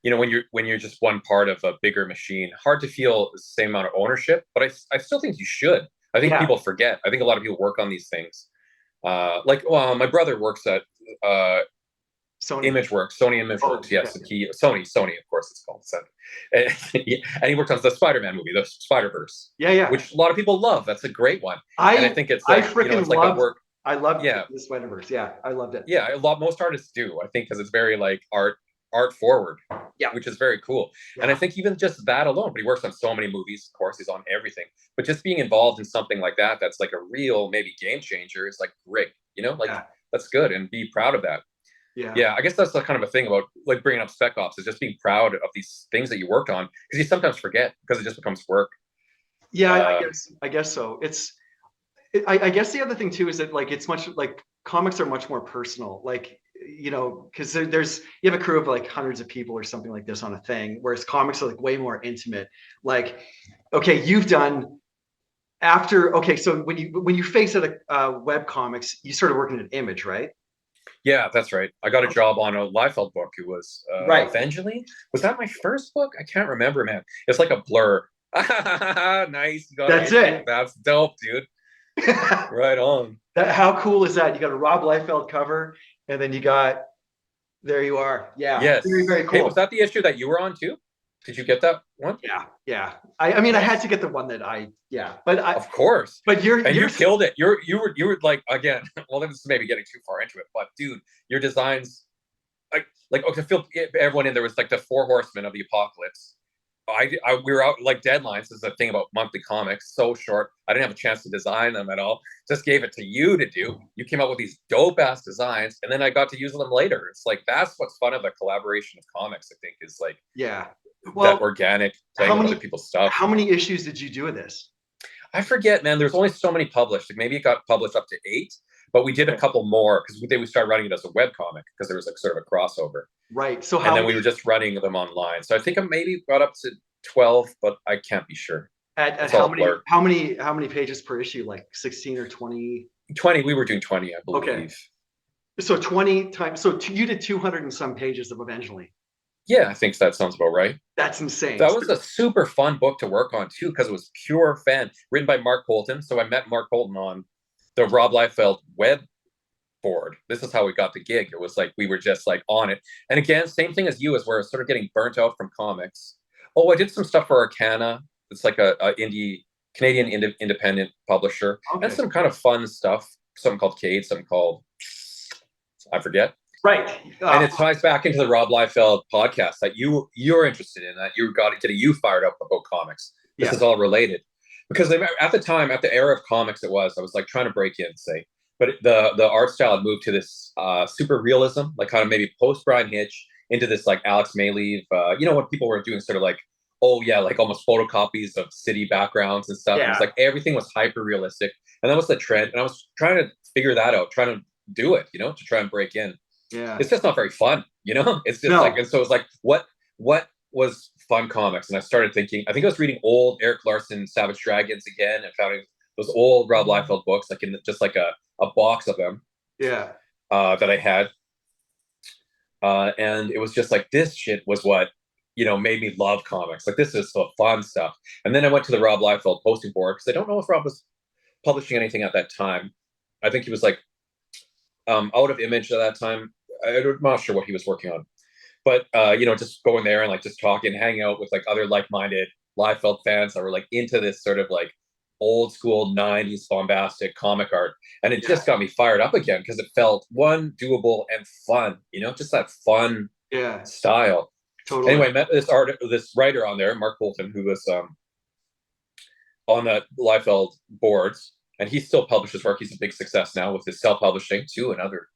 when you're just one part of a bigger machine, hard to feel the same amount of ownership, but I still think you should. I think Yeah. people forget. I think a lot of people work on these things. Like, well, my brother works at Sony. ImageWorks, Sony ImageWorks, yes, Okay. Sony, of course, it's called. So, and he worked on the Spider-Man movie, the Spider-Verse, Yeah. which a lot of people love. That's a great one, and I I think it's I like freaking it's like a loved. work. I loved Yeah, the Spider-Verse. Yeah, I loved it. yeah, a lot most artists do. I think because it's very like art forward, Yeah. which is very cool. And I Yeah. think even just that alone, but he works on so many movies. Of course, he's on everything. But just being involved in something like that's like a real maybe game changer is like great. Like Yeah. that's good, and be proud of that. Yeah. Yeah, I guess that's the kind of a thing about like bringing up Spec Ops is just being proud of these things that you worked on because you sometimes forget because it just becomes work. Yeah, Uh, I guess so. I guess the other thing too is that like it's much like comics are much more personal. Like, you know, because there's you have a crew of like hundreds of people or something like this on a thing, whereas comics are like way more intimate. Like, okay, you've done after okay, so when you face at a web comics, you started working at Image, right? yeah, that's right. I got a job on a Liefeld book. It was Right. Evangeline. Was that my first book? I can't remember, man. It's like a blur. Nice, you got an That's issue. it. That's dope, dude. Right on. How cool is that? You got a Rob Liefeld cover, and then you got there you are. Yeah, very, Yes. very Hey, was cool. that the issue that you were on too? Did you get that one? Yeah, yeah. I mean, I had Nice. to get the one that Of course. but And you're you killed it. You were like again. Well, this is maybe getting too far into it, but dude, your designs like okay, feel everyone in there was like the four horsemen of the apocalypse. We were out like deadlines. This is the thing about monthly comics, so short. I didn't have a chance to design them at all. Just gave it to you to do. You came up with these dope ass designs, and then I got to use them later. It's like that's what's fun of the collaboration of comics. I think is like yeah. that Well, organic playing how with other many people's stuff. how many issues did you do of this? I forget, man. There's only so many published. Like maybe it got published up to 8, but we did a Okay. couple more because we started running it as a web comic because there was like sort of a crossover, Right. So and how then we many were just running them online. So I think I maybe got up to 12, but I can't be sure. at It's all blur. how many pages per issue? Like 16 or 20? 20. We were doing 20, I Okay. believe. So 20 times you did 200 and some pages of Evangeline. Yeah, I think that sounds about right. That's insane. That was a super fun book to work on too because it was pure fan, written by Mark Colton. So I met Mark Colton on the Rob Liefeld web board. This is how we got the gig. It was like we were just like on it. And again, same thing as you, as we're sort of getting burnt out from comics. Oh, I did some stuff for Arcana. It's like a indie Canadian independent publisher, and Okay. some kind of fun stuff. Something called Cade, something called I forget. Right. And it ties back into the Rob Liefeld podcast that you're interested in, that you got getting you fired up about comics. This Yeah. is all related because at the time, at the era of comics, I was like trying to break in, say, but the art style had moved to this super realism, like kind of maybe post Brian Hitch into this like Alex Mayleave, you know, when people were doing sort of like, oh yeah, like almost photocopies of city backgrounds and stuff. It was Yeah. like everything was hyper realistic, and that was the trend. And I was trying to figure that out, trying to do it, you know, to try and break in. Yeah. It's just not very fun, you know. It's just like, No. and so it's like, what was fun comics? And I started thinking. I think I was reading old Eric Larson Savage Dragons again, and found those old Rob Liefeld books, like in just like a box of them Yeah. that I had, and it was just like this shit was what made me love comics. Like this is the fun stuff. And then I went to the Rob Liefeld posting board because I don't know if Rob was publishing anything at that time. I think he was like out of Image at that time. I'm not sure what he was working on, but just going there and like just talking, hanging out with like other like-minded Liefeld fans that were like into this sort of like old school 90s bombastic comic art, and it just got me fired up again because it felt doable and fun, just that fun Yeah. style. Totally. Anyway, I met this writer on there, Mark Bolton, who was on the Liefeld boards, and he still publishes work. He's a big success now with his self-publishing too. Another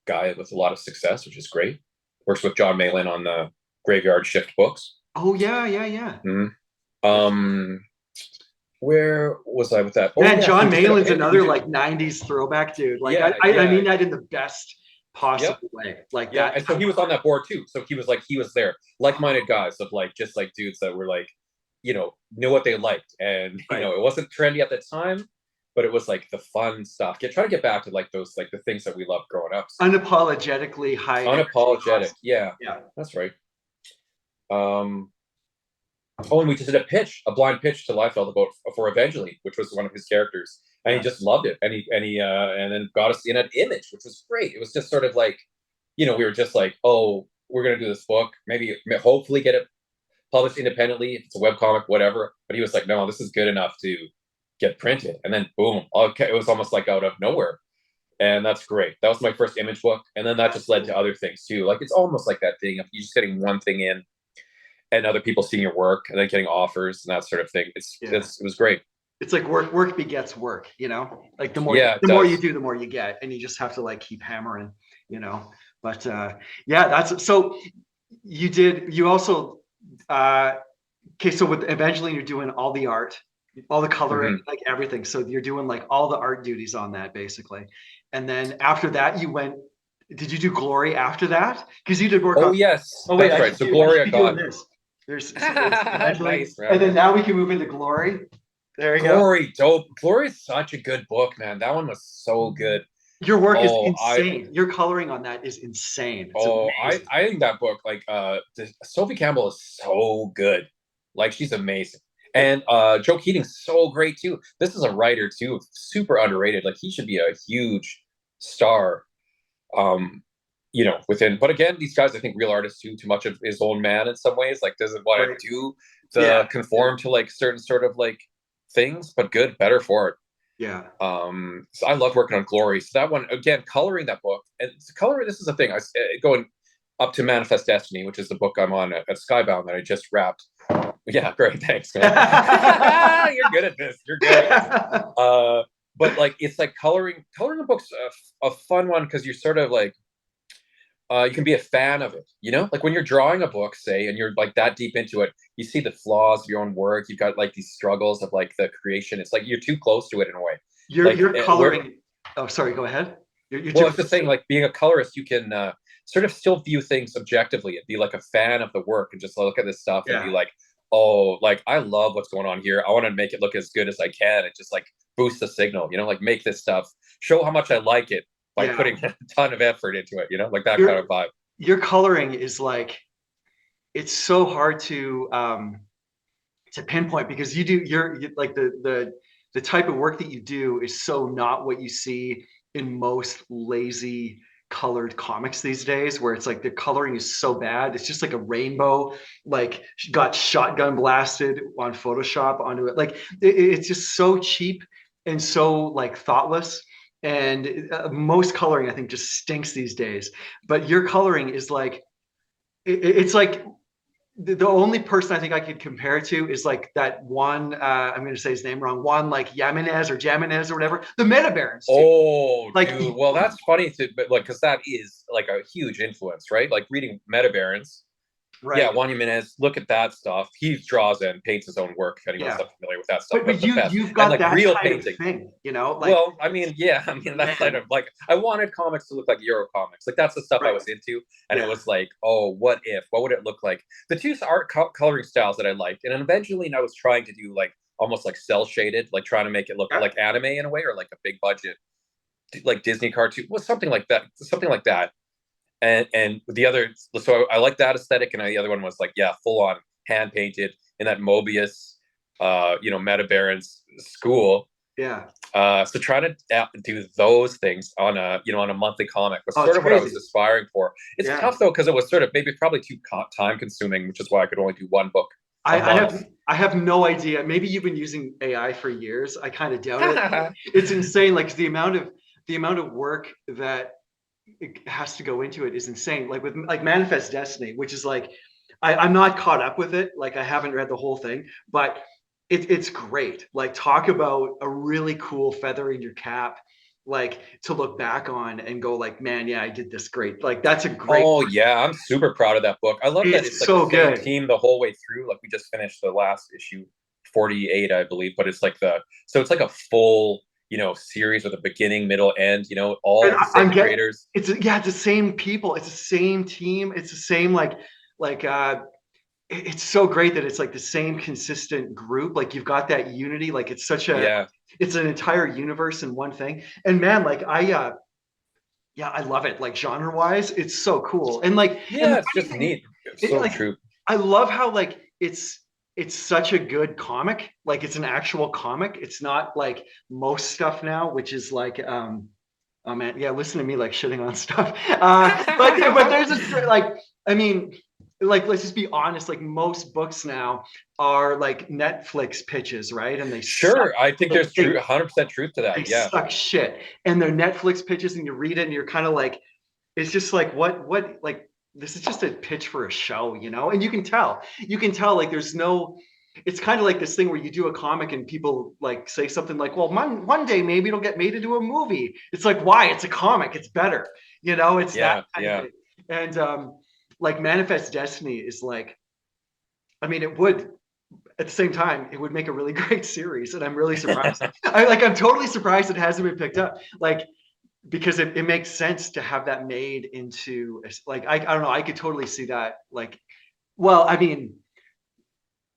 guy with a lot of success, which is great. Works with John Malin on the Graveyard Shift books. Oh yeah, yeah, yeah. Mm-hmm. Where was I with that? Man, yeah, John Malin's another like 90s throwback dude. Like I mean that in the best possible way. Like that. And so he was on that board too. So he was there. Like-minded guys of like just like dudes that were like, knew what they liked. And it wasn't trendy at the time, but it was like the fun stuff. Try to get back to like those like the things that we loved growing up. So. Unapologetic high. Unapologetic. Yeah. That's right. Oh, and we just did a blind pitch to Liefeld for Evangeline, which was one of his characters, and he just loved it, and he and then got us in an Image, which was great. It was just sort of like, we were just like, oh, we're gonna do this book, maybe hopefully get it published independently if it's a webcomic, whatever. But he was like, no, this is good enough to get printed, and then boom, okay, it was almost like out of nowhere, and that's great. That was my first Image book, and then that just led to other things too. Like it's almost like that thing of you just getting one thing in, and other people seeing your work and then getting offers and that sort of thing. It was great. It's like work begets work, like the more you do, the more you get, and you just have to like keep hammering, But yeah, that's so you also okay, so with Evangeline, you're doing all the art, all the coloring, Mhm. like everything. So you're doing like all the art duties on that basically. And then after that, you went, did you do Glory after that? Because you did work Oh on, yes, oh wait, that's right. So I should Gloria be doing got this. There's Evangeline. nice, And man. then now we can move into Glory. There you go. Glory, dope. Glory is such a good book, man. That one was so good. Your work is Oh, insane. Your coloring on that is insane. It's oh, I, amazing. I think that book, like, Sophie Campbell is so good. Like, she's amazing. And Joe Keating's so great too. This is a writer too, super underrated. Like, he should be a huge star. Um, within. But again, these guys, I think, real artists too much of his own man in some ways. Like, doesn't want Right. to do Yeah. the conform to like certain sort of like things, but good, better for it. Yeah. So I love working on Glory. So that one again, coloring that book, and coloring. This is the thing. Going up to Manifest Destiny, which is the book I'm on at Skybound that I just wrapped. Yeah, great, thanks, man. You're good at this. You're good at this. But like, it's like coloring a book's a fun one because you're sort of like you can be a fan of it, like when you're drawing a book, say, and you're like that deep into it, you see the flaws of your own work. You've got like these struggles of like the creation. It's like you're too close to it in a way. Like You're coloring. Oh, sorry. Go ahead. You're well, too it's the close to thing, it. like being a colorist, you can sort of still view things objectively and be like a fan of the work and just look at this stuff and be Yeah. like, oh, like I love what's going on here. I want to make it look as good as I can and just like boost the signal, like make this stuff, show how much I like it by Yeah. putting a ton of effort into it, like that kind Your of vibe. your coloring is like, it's so hard to pinpoint because like the type of work that you do is so not what you see in most lazy colored comics these days, where it's like the coloring is so bad, it's just like a rainbow, like got shotgun blasted on Photoshop onto it, like it's just so cheap and so like thoughtless. And most coloring I think just stinks these days, but your coloring is like, it's like the only person I think I could compare it to is like that one. I'm going to say his name wrong. One like Yamanez or Jamanez or whatever. The Meta Barons too. Oh, Like dude. Well, that's funny but like, because that is like a huge influence, right? Like reading Meta Barons. Yeah, right. Juan Jimenez, look at that stuff. He draws and paints his own work. If anyone's Yeah. not familiar with that stuff, But that's the best. you've And got like that real kind of painting. thing, like, Well, I mean, yeah, I mean that's kind man. of like I wanted comics to look like Euro comics. Like that's the stuff I Right. was into, and it Yeah. was like, oh, what if? What would it look like? The two coloring styles that I liked, and eventually I was trying to do like almost like cell shaded, like trying to make it look Yeah. like anime in a way, or like a big budget, like Disney cartoon, well, something like that, something like that. And the other, so I like that aesthetic, and the other one was like, yeah, full on hand painted in that Mobius, Meta Baron's school. Yeah. So trying to do those things on a monthly comic was Oh, it's sort of what I was crazy. aspiring for. It's Yeah. tough though because it was sort of maybe probably too time consuming, which is why I could only do one book a I month. have I have no idea. Maybe you've been using AI for years. I kind of doubt it. It's insane. Like the amount of work that it has to go into it is insane. Like with like Manifest Destiny, which is like, I'm not caught up with it. Like I haven't read the whole thing, but it's great. Like talk about a really cool feather in your cap, like to look back on and go like, man, yeah, I did this great. Like that's a great. Oh yeah, I'm super proud of that book. I love that it's It's like the so same good. team the whole way through. Like we just finished the last issue, 48, I believe, but it's like so it's like a full, series with a beginning, middle, end, And all the I'm same getting, creators. it's the same people. It's the same team. It's the same like it's so great that it's like the same consistent group. Like you've got that unity. Like Yeah. it's an entire universe in one thing. And man, like yeah, I love it. Like genre wise, it's so cool. And like, and the Yeah, it's funny just thing, neat. It's so like true. I love how like it's such a good comic. Like it's an actual comic. It's not like most stuff now, which is like oh man, yeah, listen to me like shitting on stuff. But there's a like, I mean, like let's just be honest. Like most books now are like Netflix pitches, right? And they suck. Sure, I think there's They, 100% truth to they that. Yeah. suck shit. And they're Netflix pitches, and you read it, and you're kind of like, it's just like like this is just a pitch for a show, And you can tell like there's no it's kind of like this thing where you do a comic and people like say something like, well, one day maybe it'll get made into a movie. It's like, why? It's a comic. It's better. You know, it's that Yeah, kind of yeah. thing. And like Manifest Destiny is like, I mean, it would at the same time, it would make a really great series. And I'm really surprised. I'm totally surprised it hasn't been picked up. Like, because it makes sense to have that made into like, I don't know. I could totally see that. Like, well, I mean,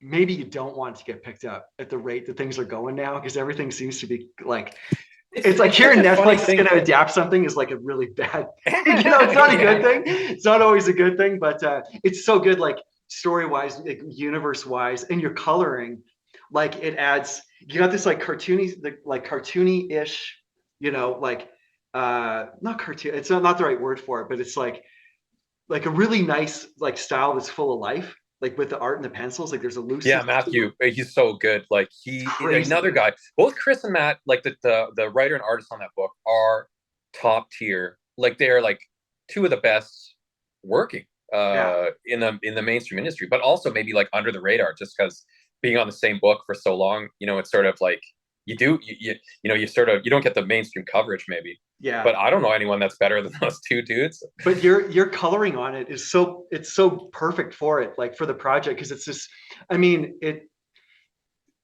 maybe you don't want to get picked up at the rate that things are going now because everything seems to be like it's like It's such hearing a funny Netflix is thing. going to adapt something is like a really bad you know, it's not a good Yeah. thing. It's not always a good thing, but it's so good, like story wise, like, universe wise, and your coloring, like it adds, you got this like cartoony ish, you know, like not cartoon, it's not the right word for it, but it's like a really nice like style that's full of life, like with the art and the pencils, like there's a Yeah, looseness to Matthew, it. he's so good. Like It's he, crazy another good. guy. Both Chris and Matt, like the writer and artist on that book, are top tier. Like they are like two of the best working Yeah. in the mainstream industry, but also maybe like under the radar, just because being on the same book for so long, it's sort of like you sort of you don't get the mainstream coverage maybe. Yeah. But I don't know anyone that's better than those two dudes. But your coloring on it is so, it's so perfect for it, like for the project, because it's just, I mean, it,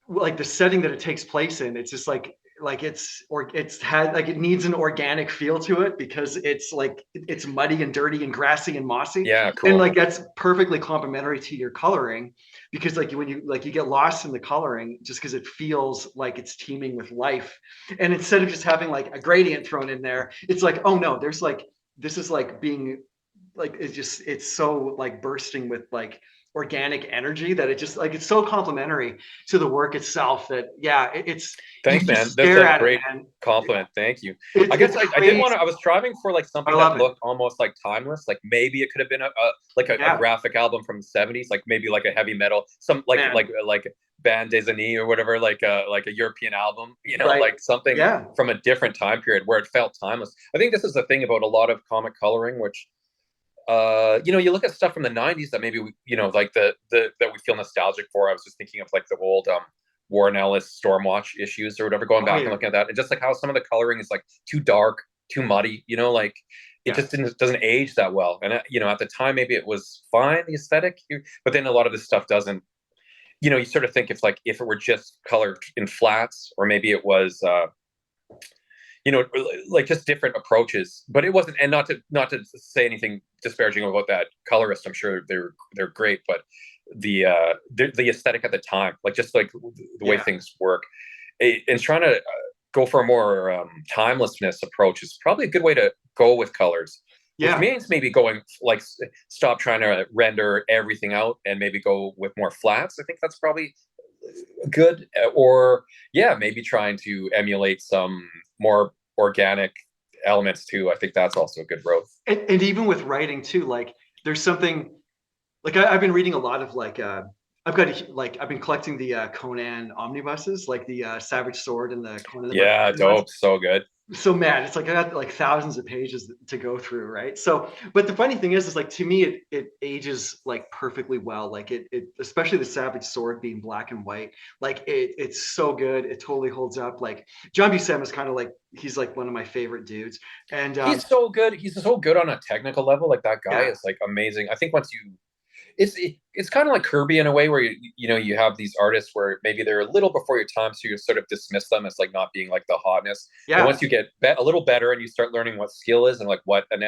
like the setting that it takes place in, it's just like it's had like it needs an organic feel to it because it's like it's muddy and dirty and grassy and mossy, Yeah, and cool. like that's perfectly complementary to your coloring, because like when you get lost in the coloring just because it feels like it's teeming with life, and instead of just having like a gradient thrown in there, it's like, oh no, there's like, this is like being like, it's so like bursting with like organic energy that it just like, it's so complimentary to the work itself that yeah, it's, you Thanks, just man. That's stare a at it, great man. compliment. Thank you. I guess It's I did crazy. want to. I was striving for like I something that love it. looked almost like timeless. Like maybe it could have been a Yeah, graphic album from the '70s. Like maybe like a heavy metal, some man. like Band des Années or whatever. Like a European album. Right. Like something Yeah. from a different time period where it felt timeless. I think this is the thing about a lot of comic coloring, which you look at stuff from the '90s that maybe like the that we feel nostalgic for. I was just thinking of like the old Warren Ellis Stormwatch issues or whatever, going Oh back and yeah. looking at that, and just like how some of the coloring is like too dark, too muddy, like it Yeah. just doesn't age that well. And at the time maybe it was fine, the aesthetic, but then a lot of this stuff doesn't. You sort of think if it were just colored in flats, or maybe it was you know, like just different approaches. But it wasn't, and not to say anything disparaging about that colorist. I'm sure they're great, but the aesthetic at the time, like just like the way Yeah. things work, and trying to go for a more timelessness approach is probably a good way to go with colors. Which Yeah. means maybe going like stop trying to render everything out and maybe go with more flats. I think that's probably good. Or yeah, maybe trying to emulate some more organic elements too. I think that's also a good growth. And even with writing too, like there's something like I've been reading a lot of like I've got like I've been collecting the Conan omnibuses, like the Savage Sword and the Conan the Yeah, Barbarian ones. dope. So good. So mad. It's like I got like thousands of pages to go through, right? So, but the funny thing is like to me, it ages like perfectly well. Like it especially the Savage Sword being black and white, like it's so good. It totally holds up. Like John Buscema is kind of like, he's like one of my favorite dudes, and He's so good. He's so good on a technical level. Like that guy yeah, is like amazing. I think once you it's kind of like Kirby in a way where you have these artists where maybe they're a little before your time, so you sort of dismiss them as like not being like the hotness. But yeah, once you get a little better and you start learning what skill is and like what and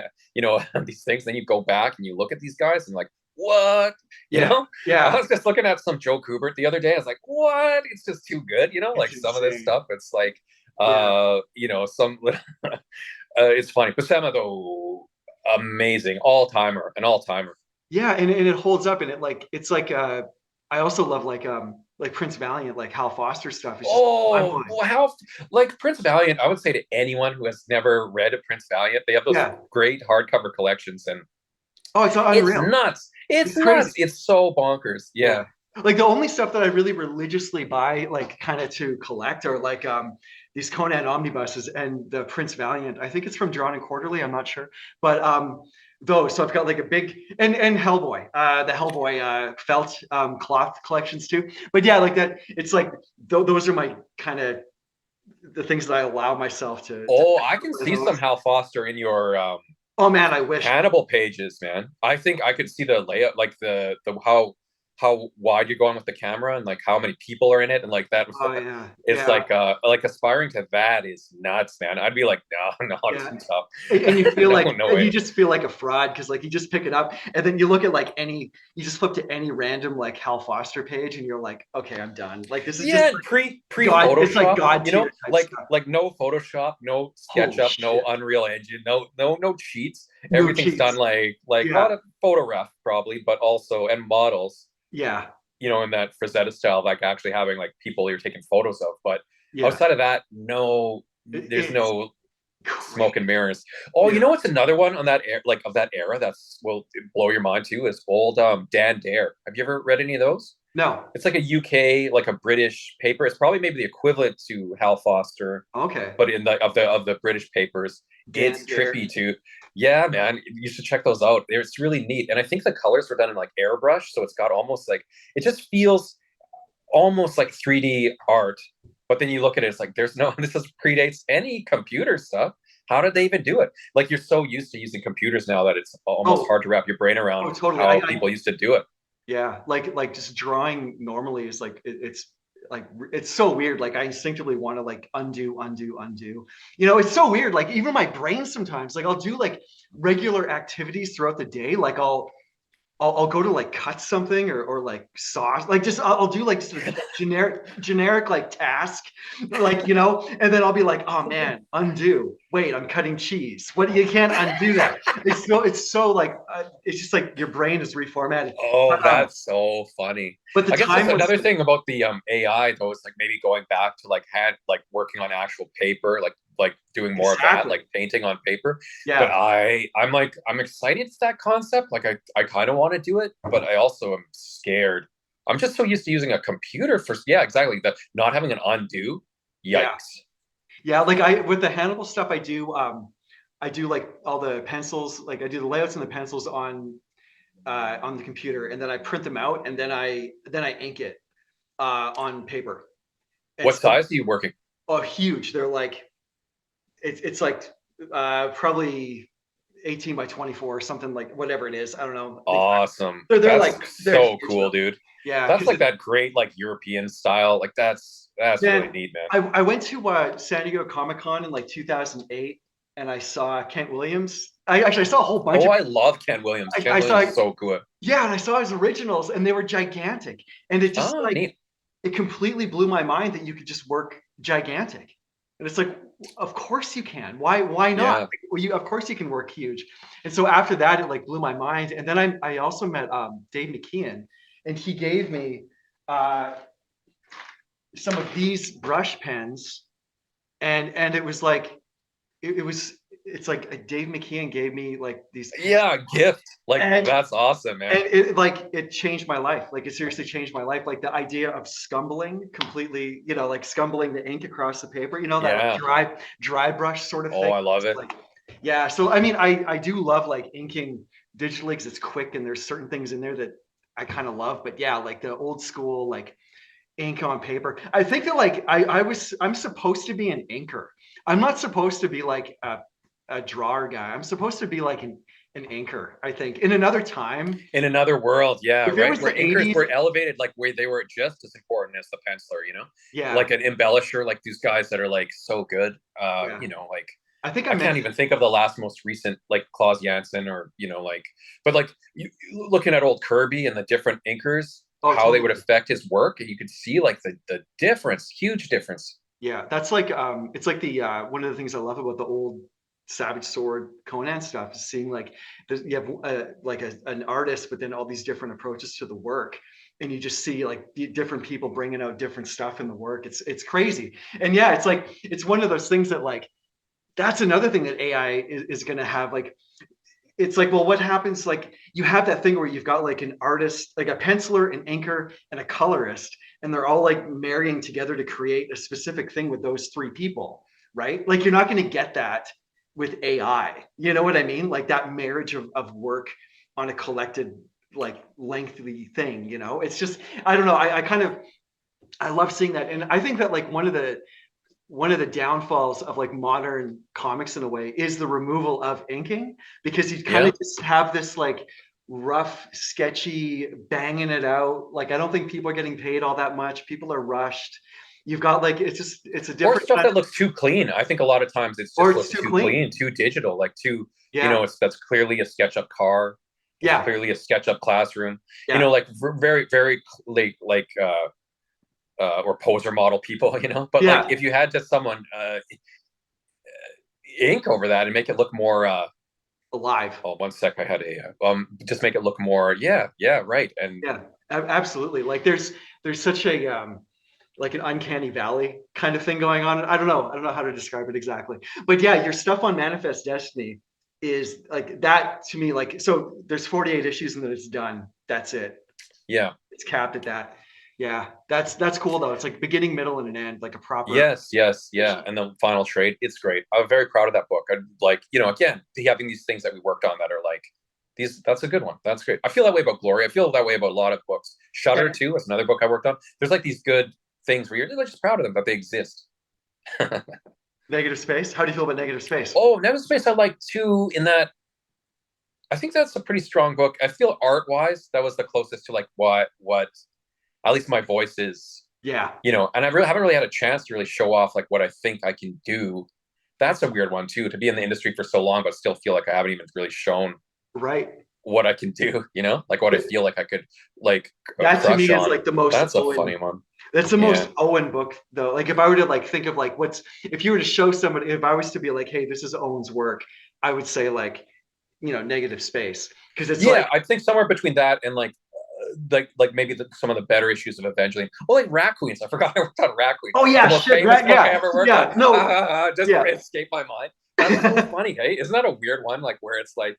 these things, then you go back and you look at these guys and like what you yeah, know. I yeah. was just looking at some Joe Kubert the other day. I was like, what? It's just too good. Like It's some of this insane. stuff. It's like Yeah. some. It's funny. Buscema though, amazing, an all timer. Yeah, and it holds up, and it like it's like I also love like Prince Valiant, like Hal Foster stuff. It's just mind Oh, blowing. well, how like Prince Valiant, I would say to anyone who has never read a Prince Valiant, they have those Yeah. great hardcover collections, and Oh, it's it's unreal. nuts. It's It's crazy. nuts. It's so bonkers. Yeah. Yeah. Like the only stuff that I really religiously buy, like kind of to collect, are like these Conan omnibuses and the Prince Valiant. I think it's from Drawn and Quarterly. I'm not sure, but those. So I've got like a big and Hellboy, the Hellboy felt cloth collections too. But yeah, like that. It's like those are my kind of the things that I allow myself to. Oh, I can see some Hal Foster in your Oh man, I wish. Hannibal pages, man. I think I could see the layout, like the how wide you're going with the camera and like how many people are in it and like that. Oh yeah, It's yeah, like aspiring to that is nuts, man. I'd be like, no, no, yeah. too tough. And you feel No, like no and you way. just feel like a fraud because like you just pick it up and then you look at like you just flip to any random like Hal Foster page and you're like, okay, I'm done. Like this is just Yeah, like pre God. It's like Photoshop, God you tier know, type stuff. like no Photoshop, no Holy SketchUp, no shit, Unreal Engine, no cheats. no Everything's done cheats. like a Yeah, lot of photo ref probably, but also and models, yeah, you know, in that Frazetta style, like actually having like people you're taking photos of. But yeah. outside of that, no, there's It's no crazy. smoke and mirrors. Oh, you Yeah. know what's another one on that like of that era that's will blow your mind too is old Dan Dare. Have you ever read any of those? No. It's like a UK, like a British paper. It's probably maybe the equivalent to Hal Foster, Okay. but in the British papers, Dan it's Dare. trippy too. Yeah, man, you should check those out. It's really neat, and I think the colors were done in like airbrush, so it's got almost like it just feels almost like 3D art. But then you look at it, it's like there's no this is predates any computer stuff. How did they even do it? Like you're so used to using computers now that it's almost Oh, hard to wrap your brain around oh, totally. how people used to do it. Yeah, like just drawing normally is like it's like it's so weird. Like I instinctively want to like undo, undo, undo. You know, it's so weird. Like even my brain sometimes, like I'll do like regular activities throughout the day. Like I'll go to like cut something or like sauce, like just I'll do like just a generic like task, like and then I'll be like, oh man, undo. Wait, I'm cutting cheese. What you can't undo that. It's so like it's just like your brain is reformatted. Oh, But that's so funny. but the I guess that's time was another thing about the AI though, is like maybe going back to like hand like working on actual paper, like doing more of that, exactly like painting on paper. But yeah I'm excited to that concept. Like I kind of want to do it, but I also am scared. I'm just so used to using a computer for yeah, exactly. The not having an undo. yeah Yikes. yeah. Like I with the Hannibal stuff, I do like all the pencils, like I do the layouts and the pencils on the computer, and then I print them out, and then I ink it on paper. And What so, size are you working? oh, huge! They're like it's like probably 18 by 24 or something, like whatever it is. I don't know. Awesome. They're That's like they're so huge cool, though. dude. Yeah, That's because like that great like European style. Like that's really then neat, man. I went to San Diego Comic Con in like 2008, and I saw Kent Williams. I saw a whole bunch Oh, of I love Ken Williams. Ken I Williams saw is so good. yeah, and I saw his originals, and they were gigantic, and it just Oh, like neat. it completely blew my mind that you could just work gigantic. And it's like, of course you can. Why not? Yeah. Like, well, of course you can work huge. And so after that, it like blew my mind. And then I also met Dave McKeon, and he gave me uh, some of these brush pens, and it was like it was it's like Dave McKeon gave me like these pens, Yeah, gift. Like and that's awesome, man. it like it changed my life. Like it seriously changed my life. Like the idea of scumbling completely, like scumbling the ink across the paper, that like Yeah. dry brush sort of Oh, thing. I love It's it. like yeah. So I mean, I do love like inking digitally because it's quick and there's certain things in there that I kind of love. But yeah, like the old school like ink on paper. I think that like I'm supposed to be an inker. I'm not supposed to be like a drawer guy. I'm supposed to be like an inker, I think. In another time, In another world, yeah, if it right. was Where the inkers 80s, were elevated, like where they were just as important as the penciler, yeah, like an embellisher, like these guys that are like so good. yeah. Like I think I I meant can't even think of the last most recent like Klaus Janssen or like, but like looking at old Kirby and the different inkers, oh how they would totally. affect his work, and you could see like the difference, huge difference. Yeah, that's like it's like the one of the things I love about the old Savage Sword Conan stuff is seeing like you have like an artist, but then all these different approaches to the work, and you just see like the different people bringing out different stuff in the work. It's crazy, and yeah, it's like it's one of those things that like that's another thing that AI is going to have. Like it's like, well, what happens? Like you have that thing where you've got like an artist, like a penciler, an inker, and a colorist, and they're all like marrying together to create a specific thing with those three people, right? Like you're not going to get that with AI. You know what I mean? Like that marriage of work on a collected, like lengthy thing, you know? It's just, I don't know. I kind of, I love seeing that. And I think that like one of the downfalls of like modern comics in a way is the removal of inking, because you kind Yeah. of just have this like rough, sketchy, banging it out. Like I don't think people are getting paid all that much. People are rushed. You've got like it's a Or different stuff kind that looks too clean. I think a lot of times it's or just it's looks too too clean. clean, too digital, like too, Yeah. that's clearly a SketchUp car. It's Yeah. clearly a SketchUp classroom. Yeah. Like very, very like or poser model people, But like Yeah. if you had just someone ink over that and make it look more Alive. oh, 1 sec, I had a just make it look more, yeah, right. And Yeah. Absolutely. Like there's such a like an uncanny valley kind of thing going on. I don't know how to describe it exactly. But yeah, your stuff on Manifest Destiny is like that to me. Like, so there's 48 issues and then it's done. That's it. yeah. It's capped at that. Yeah, that's cool though. It's like beginning, middle, and an end, like a proper Yes, yeah. issue. And the final trade, it's great. I'm very proud of that book. I like, again, having these things that we worked on that are like these. That's a good one. That's great. I feel that way about Glory. I feel that way about a lot of books. Shutter Yeah. too is another book I worked on. There's like these good things where you're just proud of them that they exist. Negative Space. How do you feel about Negative Space? Oh, Never Space I like too. In that, I think that's a pretty strong book. I feel art wise, that was the closest to like what at least my voice is. Yeah. And I really haven't really had a chance to really show off like what I think I can do. That's a weird one too, to be in the industry for so long, but still feel like I haven't even really shown Right. what I can do, like what I feel like I could like That to me crush is on. like the most That's a Owen. funny one. That's the most Yeah. Owen book though. Like if I were to like think of like what's if you were to show somebody, if I was to be like, hey, this is Owen's work, I would say like, Negative Space, because it's like, Yeah, I think somewhere between that and like maybe some of the better issues of Evangeline. Oh, like Raccoons. I forgot I worked on Raccoons. oh The yeah, most shit, famous right, book I yeah, ever worked on. yeah, no, Just yeah, escaped my mind. That's so funny, hey? Isn't that a weird one? Like where it's like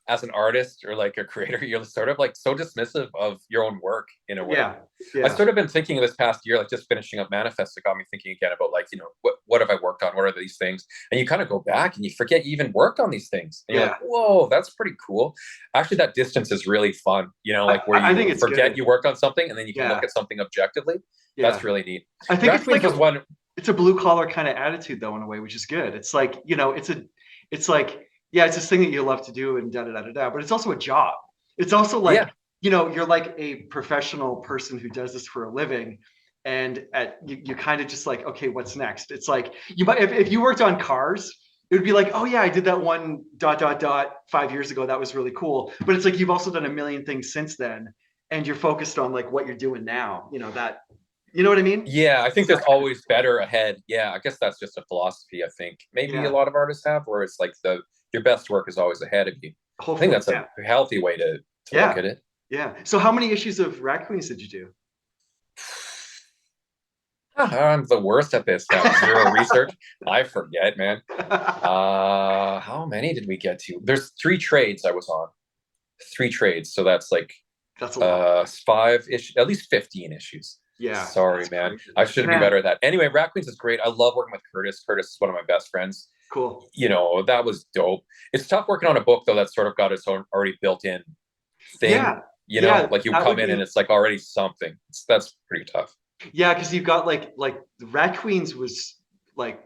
as an artist or like a creator, you're sort of like so dismissive of your own work in a way. yeah, I've yeah, sort of been thinking this past year, like just finishing up Manifest, it got me thinking again about like, what have I worked on? What are these things? And you kind of go back and you forget you even worked on these things. And you're yeah. like, whoa, that's pretty cool. Actually, that distance is really fun, like where I think you it's forget good. you worked on something and then you can look Yeah, at something objectively. yeah. That's really neat. I think it's Raccoons like was one. it's a blue collar kind of attitude though in a way, which is good. It's like, it's like, yeah, it's this thing that you love to do and da da da da da, but it's also a job. It's also like, Yeah. you're like a professional person who does this for a living. And you kind of just like, okay, what's next? It's like you might if you worked on cars, it would be like, oh yeah, I did that one dot dot dot 5 years ago. That was really cool. But it's like you've also done a million things since then, and you're focused on like what you're doing now. You know what I mean? Yeah, I think It's that there's kind of always better ahead. Yeah, I guess that's just a philosophy. I think maybe a yeah. lot of artists have, where it's like your best work is always ahead of you. I think Hopefully, that's a yeah, healthy way to look yeah, at it. yeah. So how many issues of Raccoons did you do? I'm the worst at this stuff. Zero research. I forget, man. How many did we get to? There's 3 trades I was on. 3 trades, so that's like That's a lot. 5 issues, at least 15 issues. Yeah, Sorry, that's man. crazy. I should be Man, better at that. Anyway, Raccoons is great. I love working with Curtis. Curtis is one of my best friends. cool. That was dope. It's tough working on a book though that's sort of got its own already built-in thing. Yeah, yeah, Like you that come would in and be it's like already something. That's pretty tough. yeah, because you've got like Raccoons was like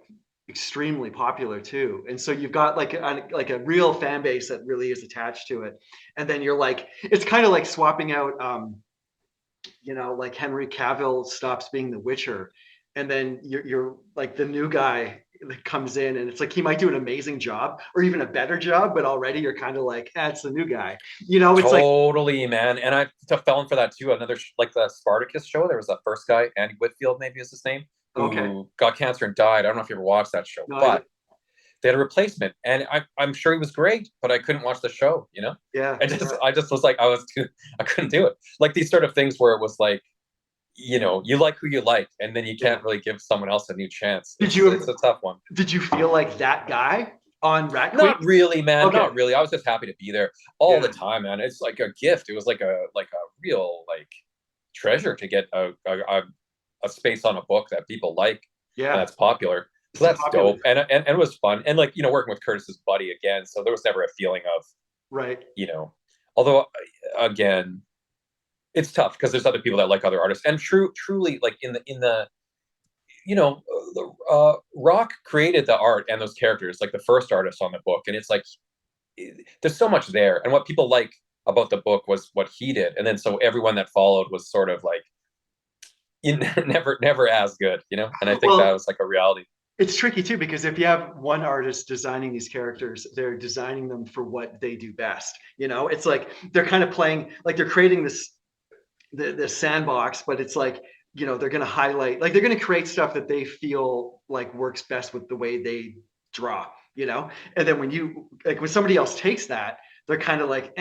extremely popular too, and so you've got like a real fan base that really is attached to it, and then you're like it's kind of like swapping out like Henry Cavill stops being the Witcher, and then you're like the new guy that comes in, and it's like he might do an amazing job or even a better job, but already you're kind of like, it's the new guy. It's like Totally, man. And I fell in for that too. Another like the Spartacus show. There was that first guy, Andy Whitfield, maybe is his name, okay, who got cancer and died. I don't know if you ever watched that show, no, but they had a replacement, and I'm sure he was great, but I couldn't watch the show. yeah, I just was like, I couldn't do it. Like these sort of things where it was like, you like who you like, and then you yeah. can't really give someone else a new chance. Did It's you a tough one. did you feel like that guy on Rat Queen? Not really, man. Okay, Not really. I was just happy to be there all the yeah, time, man. It's like a gift. It was like a real like treasure to get a space on a book that people like and yeah, that's popular. So that's dope, and it was fun, and like working with Curtis's buddy again, so there was never a feeling of Right. Although again, it's tough because there's other people that like other artists, and truly like in the Rock created the art and those characters, like the first artist on the book, and it's like there's so much there, and what people like about the book was what he did, and then so everyone that followed was sort of like never as good, and I think that was like a reality. It's tricky too, because if you have one artist designing these characters, they're designing them for what they do best. It's like they're kind of playing, like they're creating the sandbox, but it's like, they're going to highlight, like they're going to create stuff that they feel like works best with the way they draw, and then when somebody else takes that, they're kind of like,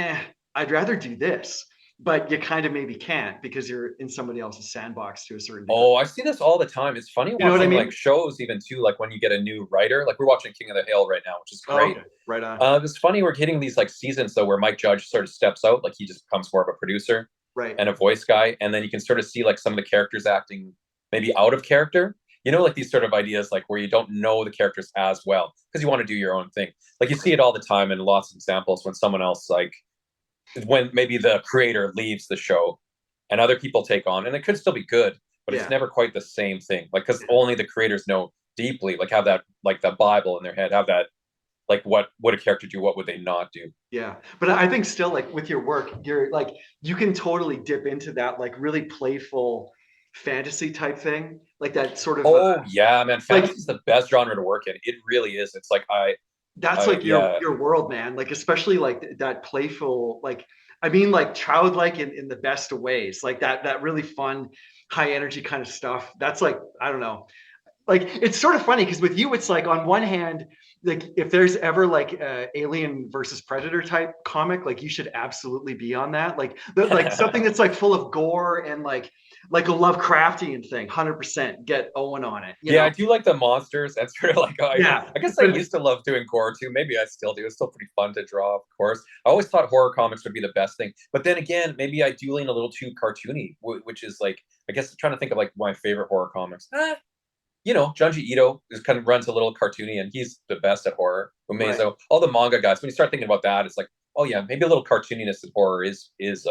I'd rather do this, but you kind of maybe can't because you're in somebody else's sandbox to a certain degree. Oh, I see this all the time. It's funny watching what I mean? like shows even too, like when you get a new writer, like we're watching King of the Hill right now, which is great. Okay. Right on. It's funny we're hitting these like seasons though where Mike Judge sort of steps out, like he just becomes more of a producer and a voice guy, and then you can sort of see like some of the characters acting maybe out of character. Like these sort of ideas like where you don't know the characters as well because you want to do your own thing. Like you see it all the time in lots of examples when someone else when maybe the creator leaves the show and other people take on, and it could still be good, but it's never quite the same thing. Like, because only the creators know deeply, like have that, like the Bible in their head, have that, like what would a character do? What would they not do? Yeah. But I think still like with your work, you're like, you can totally dip into that, like really playful fantasy type thing. Like that sort of, yeah, man. Fantasy is the best genre to work in. It really is. It's like, that's like your world, man. Like, especially like that playful, like, I mean, like childlike in the best of ways, like that really fun, high energy kind of stuff. That's like, I don't know. Like, it's sort of funny because with you, it's like on one hand, like if there's ever like Alien versus Predator type comic, like you should absolutely be on that. Like something that's like full of gore and like a Lovecraftian thing, 100% get Owen on it. I do like the monsters. That's sort of like, I guess I used to love doing gore too. Maybe I still do. It's still pretty fun to draw, of course. I always thought horror comics would be the best thing. But then again, maybe I do lean a little too cartoony, which is like, I guess I'm trying to think of like my favorite horror comics. Junji Ito kind of runs a little cartoony, and he's the best at horror. Umezo, all the manga guys. When you start thinking about that, it's like, oh yeah, maybe a little cartooniness in horror is it's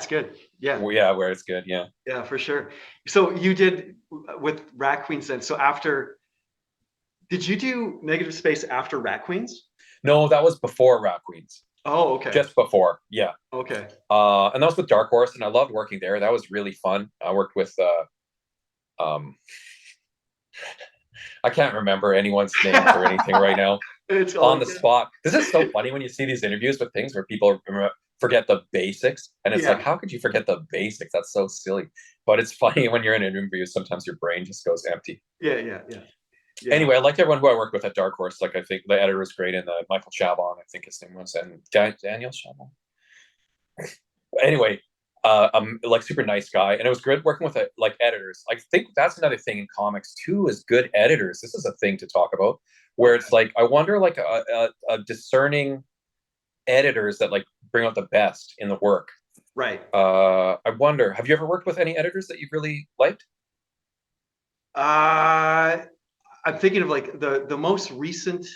good. Yeah. Where it's good. Yeah. Yeah, for sure. So you did with Rat Queens then. So did you do Negative Space after Rat Queens? No, that was before Rat Queens. Oh, okay. Just before. Yeah. Okay. And that was with Dark Horse, and I loved working there. That was really fun. I worked with I can't remember anyone's names or anything right now. It's on the spot. This is so funny when you see these interviews with things where people forget the basics, and it's like, how could you forget the basics? That's so silly. But it's funny when you're in an interview, sometimes your brain just goes empty. Yeah. Anyway, I liked everyone who I worked with at Dark Horse. Like, I think the editor was great, and Michael Chabon, I think his name was, and Daniel Chabon. Anyway, like super nice guy, and it was good working with like editors. I think that's another thing in comics too, is good editors. This is a thing to talk about, where it's like, I wonder, like a discerning editors that like bring out the best in the work. Right. I wonder, have you ever worked with any editors that you've really liked? I'm thinking of like the most recent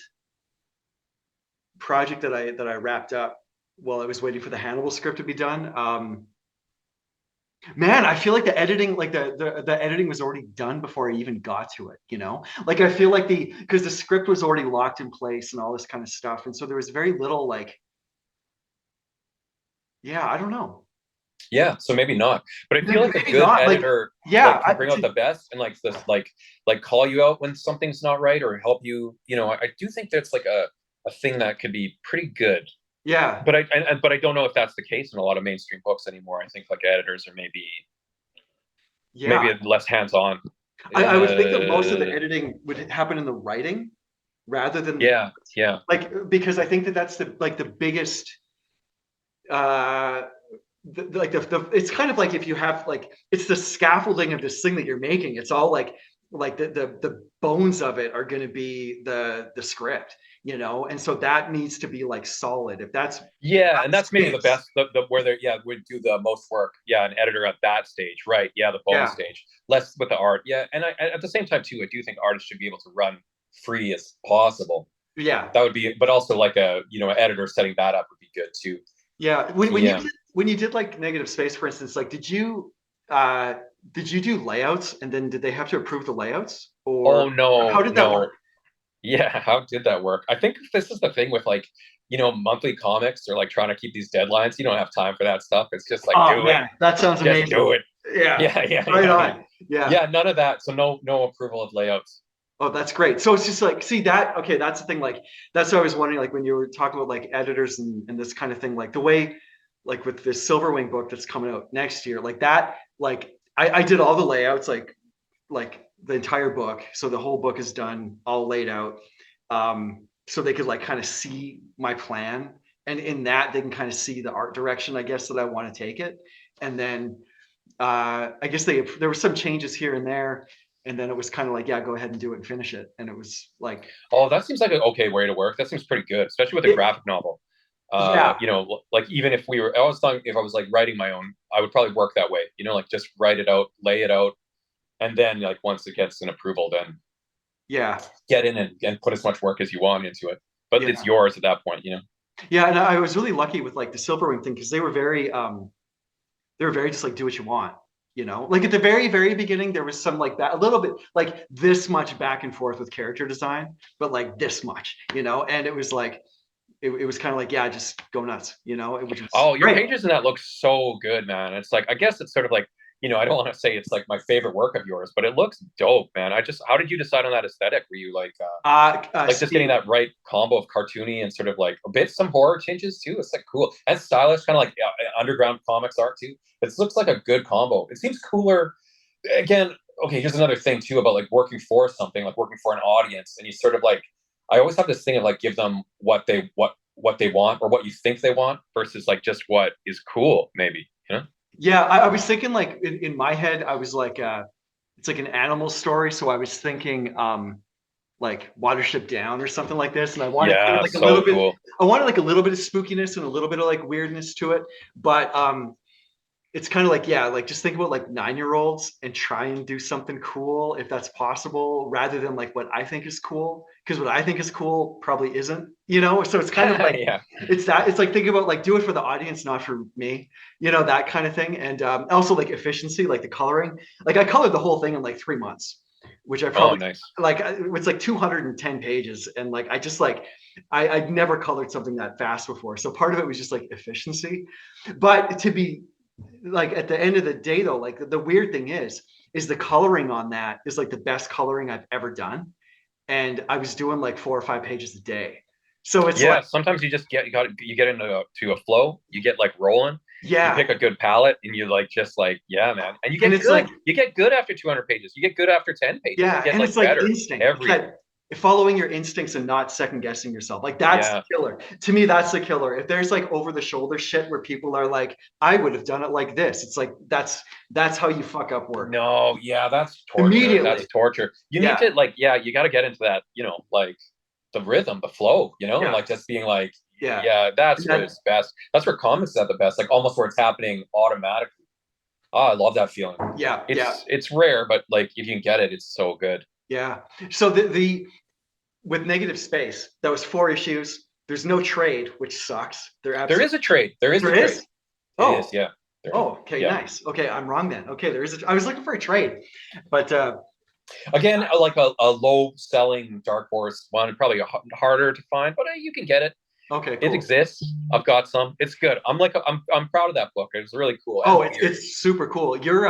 project that I wrapped up while I was waiting for the Hannibal script to be done. Man, I feel like the editing, like the editing was already done before I even got to it, Like, I feel like because the script was already locked in place and all this kind of stuff. And so there was very little like, I don't know. Yeah, so maybe not. But I feel like a good editor can bring out the best, and like this, like call you out when something's not right, or help you. I do think that's like a thing that could be pretty good. Yeah. But I don't know if that's the case in a lot of mainstream books anymore. I think like editors are maybe less hands-on. I would think that most of the editing would happen in the writing rather than like, because I think that's the biggest it's kind of like, if you have like, it's the scaffolding of this thing that you're making. It's all like the bones of it are going to be the script, and so that needs to be like solid. If that's and that's maybe the best, where they would do the most work. An editor at that stage, right? The bone stage, less with the art. And I, at the same time too, I do think artists should be able to run free as possible. Yeah. That would be, but also like a, you know, an editor setting that up would be good too. Yeah. Yeah. When you did like Negative Space, for instance, like did you do layouts and then did they have to approve the layouts Oh or how no, did that work? no. Yeah, how did that work? I think this is the thing with like, you know, monthly comics or like trying to keep these deadlines. You don't have time for that stuff. It's just like Oh do it. man, that sounds Just amazing. do it. Yeah. Yeah, yeah, Right yeah, yeah. on. Yeah. Yeah, none of that. So no approval of layouts. Oh, that's great. So it's just like, see that, okay, that's the thing. Like, that's what I was wondering, like when you were talking about like editors and this kind of thing, like the way, like with this Silverwing book that's coming out next year, like that, like I did all the layouts, like the entire book. So the whole book is done, all laid out. So they could like kind of see my plan. And in that, they can kind of see the art direction, I guess, that I want to take it. And then I guess there were some changes here and there, and then it was kind of like, yeah, go ahead and do it and finish it. And it was like, Oh, that seems like an okay way to work. That seems pretty good, especially with a it, graphic novel. yeah, You know, like even if we were, I was thinking if I was like writing my own, I would probably work that way. You know, like just write it out, lay it out, and then like once it gets an approval, then yeah, get in and put as much work as you want into it. But it's yeah, yours at that point, you know. yeah. And I was really lucky with like the Silverwing thing because they were very just like do what you want. You know, like at the very, very beginning, there was some like that, a little bit like this much back and forth with character design, but like this much, you know, and it was like, it was kind of like, yeah, just go nuts, you know, which was Oh, your great. pages in that look so good, man. It's like I guess it's sort of like, you know, I don't want to say it's like my favorite work of yours, but it looks dope, man. I just, how did you decide on that aesthetic? Were you like just getting Steve, that right combo of cartoony and sort of like a bit some horror tinges too? It's like cool and stylish, kind of like underground comics art too. It looks like a good combo. It seems cooler. Again, okay, here's another thing too about like working for something, like working for an audience, and you sort of like, I always have this thing of like give them what they want or what you think they want versus like just what is cool, maybe, you know? yeah, I was thinking like in my head, I was like, it's like an animal story. So I was thinking, like Watership Down or something like this. And I wanted kind of Yeah, like a so little bit, cool. I wanted like a little bit of spookiness and a little bit of like weirdness to it. But it's kind of like, yeah, like just think about like 9-year olds and try and do something cool if that's possible, rather than like what I think is cool. Because what I think is cool probably isn't, you know? So it's kind of like, Yeah. it's like thinking about like do it for the audience, not for me, you know, that kind of thing. And also like efficiency, like the coloring. Like I colored the whole thing in like 3 months, which I Oh, probably nice. like it's like 210 pages. And like I just like I'd never colored something that fast before. So part of it was just like efficiency. But to be like at the end of the day though, like the weird thing is the coloring on that is like the best coloring I've ever done. And I was doing like 4 or 5 pages a day. So it's like, Yeah, sometimes you just get you get into to a flow, you get like rolling, you yeah. pick a good palette, and you like just like yeah, man, and you And get it's like, good. You get good after 200 pages. You get good after 10 pages. You yeah, get and like it's like better instinct. every Following your instincts and not second guessing yourself. Like that's the yeah. killer. To me, that's the killer. If there's like over the shoulder shit where people are like, I would have done it like this. It's like that's how you fuck up work. No, yeah, that's torture. Immediately. That's torture. You need Yeah. to like yeah, you got to get into that, you know, like the rhythm, the flow, you know, and Yeah. like just being like Yeah. yeah, And that's where that, it's best. That's where comics is at the best, like almost where it's happening automatically. Oh, I love that feeling. yeah. Yeah. It's rare, but like if you can get it, it's so good. Yeah. So the with Negative Space, that was 4 issues. There's no trade, which sucks. They're There absolutely is a trade. There is a there trade. is. It is, Oh, yeah. There is. oh, okay, Yeah. nice. Okay, I'm wrong then. Okay, there is. I was looking for a trade, but Again, like a low selling dark horse one, probably harder to find, but you can get it. okay, It cool. exists. I've got some. It's good. I'm proud of that book. It's really cool Oh, and weird. it's super cool. You're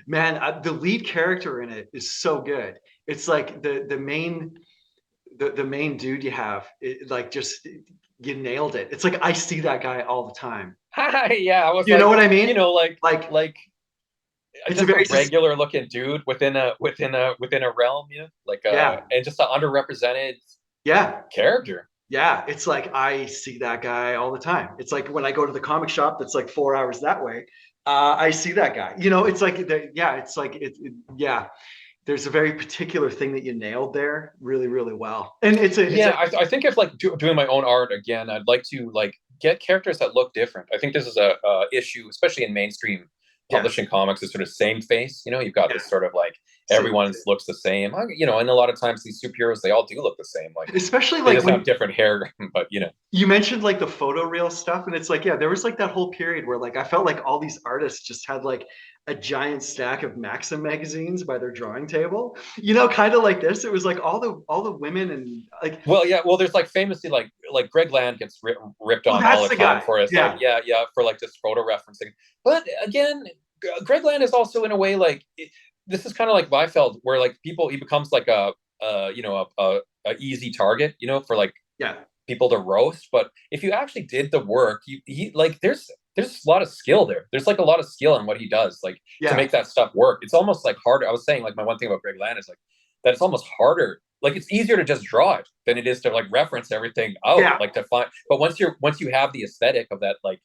man, the lead character in it is so good. It's like the main dude you have, like just you nailed it. It's like I see that guy all the time. Yeah, I was You know like, what I you mean? know, Like like it's a just a very regular looking dude within a realm, you know, like yeah, and just an underrepresented yeah. character. Yeah, it's like I see that guy all the time. It's like when I go to the comic shop that's like 4 hours that way, I see that guy. You know, it's like yeah, it's like yeah. There's a very particular thing that you nailed there really, really well. And it's Yeah, a I think if like doing my own art again, I'd like to like get characters that look different. I think this is a issue, especially in mainstream yeah, publishing comics, is sort of same face. You know, you've got yeah, this sort of like Same. everyone looks the same. You know, and a lot of times these superheroes, they all do look the same. Like Especially they like just have when different hair, but you know. you mentioned like the photoreal stuff, and it's like, yeah, there was like that whole period where like I felt like all these artists just had like a giant stack of Maxim magazines by their drawing table, kind of like this. It was like all the women and like, Well, yeah, well, there's like famously like Greg Land gets ripped oh, on all that's the the time guy. for his like Yeah, for like just photo referencing. But again, Greg Land is also in a way like this is kind of like Weifeld, where like people he becomes like a easy target, you know, for like yeah, people to roast. But if you actually did the work, he like there's a lot of skill there. There's like a lot of skill in what he does, like to yeah, make that stuff work. It's almost like harder. I was saying like my one thing about Greg Land is like that it's almost harder. Like it's easier to just draw it than it is to like reference everything out, yeah, like to find. But once you have the aesthetic of that, like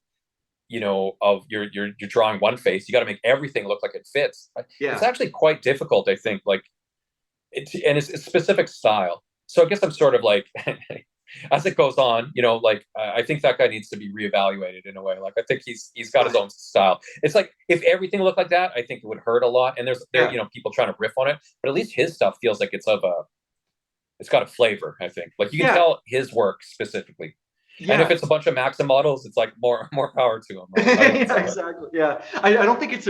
you know, of you're drawing one face, you got to make everything look like it fits. It's yeah. actually quite difficult, I think. Like it's specific style. So I guess I'm sort of like as it goes on, you know, like I think that guy needs to be reevaluated in a way. Like I think he's got his Right. own style. It's like if everything looked like that, I think it would hurt a lot. And there Yeah, you know people trying to riff on it, but at least his stuff feels like it's got a flavor. I think like you can yeah, tell his work specifically. And if yeah. it's a bunch of Maxim models, it's like more power to him. I don't Yeah, know. exactly. Yeah, I don't think it's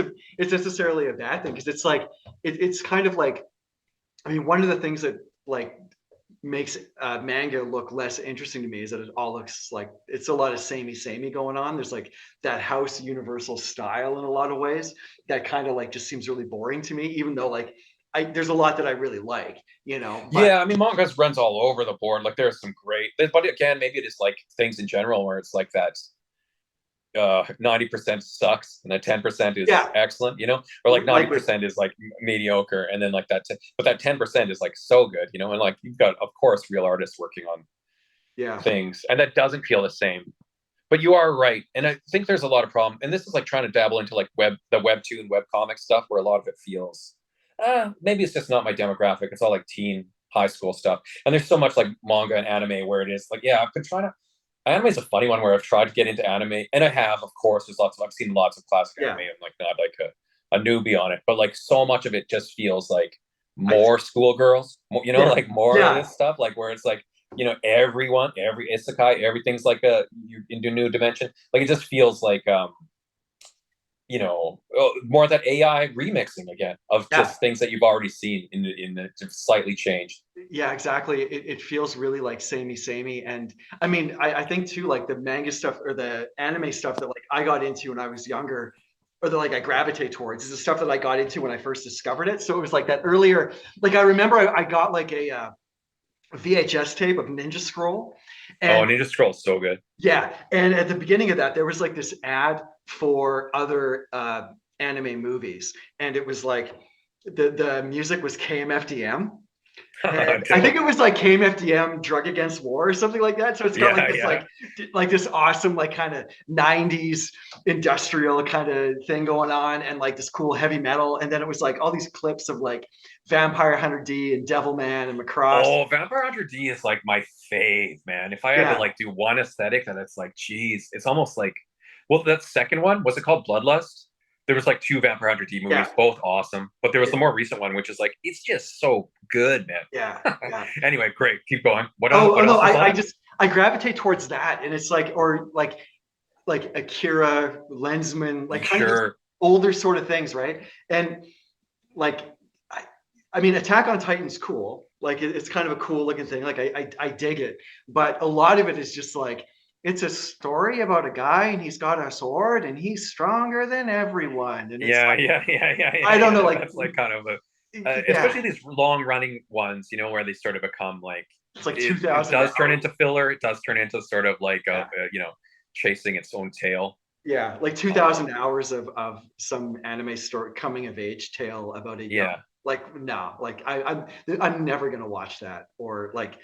necessarily a bad thing because it's like it's kind of like, I mean, one of the things that like makes manga look less interesting to me is that it all looks like it's a lot of samey going on. There's like that house universal style in a lot of ways that kind of like just seems really boring to me, even though like there's a lot that I really like. But Yeah, I mean, mangas runs all over the board. Like there's some great, but again, maybe it is like things in general where it's like that 90% sucks and that 10% is yeah, excellent, you know, or like like with 90% is like mediocre, and then like but that 10% is like so good, you know, and like you've got of course real artists working on yeah, things, and that doesn't feel the same. But you are right, and I think there's a lot of problem, and this is like trying to dabble into like the webtoon webcomic stuff where a lot of it feels maybe it's just not my demographic. It's all like teen high school stuff, and there's so much like manga and anime where it is like yeah I've been trying to anime is a funny one where I've tried to get into anime, and I have, of course. I've seen lots of classic anime. yeah. I'm like not like a newbie on it, but like so much of it just feels like I more schoolgirls, you know, yeah, like more of yeah. this stuff, like where it's like you know everyone, every isekai, everything's like you into a new dimension. Like it just feels like you know more of that AI remixing again of Yeah, just things that you've already seen in the slightly changed. yeah, exactly. It feels really like samey. And I mean, I think too, like the manga stuff or the anime stuff that like I got into when I was younger, or that like I gravitate towards is the stuff that I got into when I first discovered it. So it was like that earlier, like I remember I got like a VHS tape of Ninja Scroll. Oh, And Ninja Scroll's so good. yeah, and at the beginning of that, there was like this ad for other anime movies. And it was like the music was KMFDM. And I think it was like KMFDM Drug Against War or something like that. So it's got like Yeah, this yeah. like this awesome like kind of 90s industrial kind of thing going on, and like this cool heavy metal. And then it was like all these clips of like Vampire Hunter D and Devilman and Macross. Oh, Vampire Hunter D is like my fave, man. If I had to Yeah. like do one aesthetic, then it's like, geez, it's almost like, well, that second one was it called Bloodlust? There was like two Vampire Hunter D movies, Yeah. both awesome. But there was Yeah. the more recent one, which is like, it's just so good, Yeah. man. Yeah. Anyway, great, keep going. Oh What no, else is on I it? just I gravitate towards that. And it's like, or like Akira, Lensman, like kind of just Sure. older sort of things, right? And like I mean, Attack on Titan's cool. Like it's kind of a cool looking thing. Like I dig it, but a lot of it is just like it's a story about a guy and he's got a sword and he's stronger than everyone. And it's Yeah, like I don't know, like That's like kind of a, yeah, especially these long running ones, you know, where they sort of become like it's like it 2,000 does turn hours. into filler. It does turn into sort of like Yeah, you know, chasing its own tail. yeah, like Uh, 2,000 hours of some anime story coming of age tale about a young. yeah, Like no, like I'm never gonna watch that, or like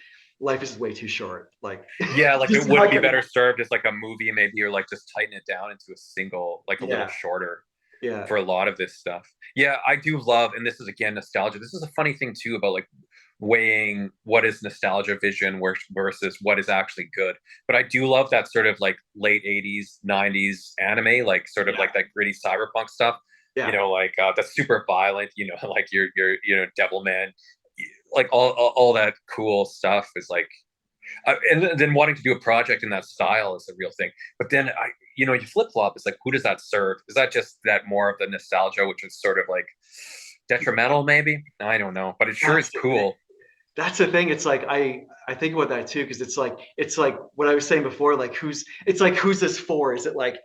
life is way too short. Like yeah, like it just would not be gonna. better served as like a movie, maybe, or like just tighten it down into a single, like a little Yeah, shorter yeah, for a lot of this stuff. Yeah, I do love, and this is again nostalgia. This is a funny thing too about like weighing what is nostalgia vision versus what is actually good. But I do love that sort of like late 80s, 90s anime, like sort of yeah, like that gritty cyberpunk stuff. Yeah. like that's super violent, like your devil man, like all that cool stuff is like, and then wanting to do a project in that style is a real thing. But then you flip flop. It's like, who does that serve? Is that just that more of the nostalgia, which is sort of like detrimental, maybe? I don't know, but it sure That's is the thing. cool. That's the thing. It's like I think about that too, because it's like what I was saying before. Like who's this for? Is it like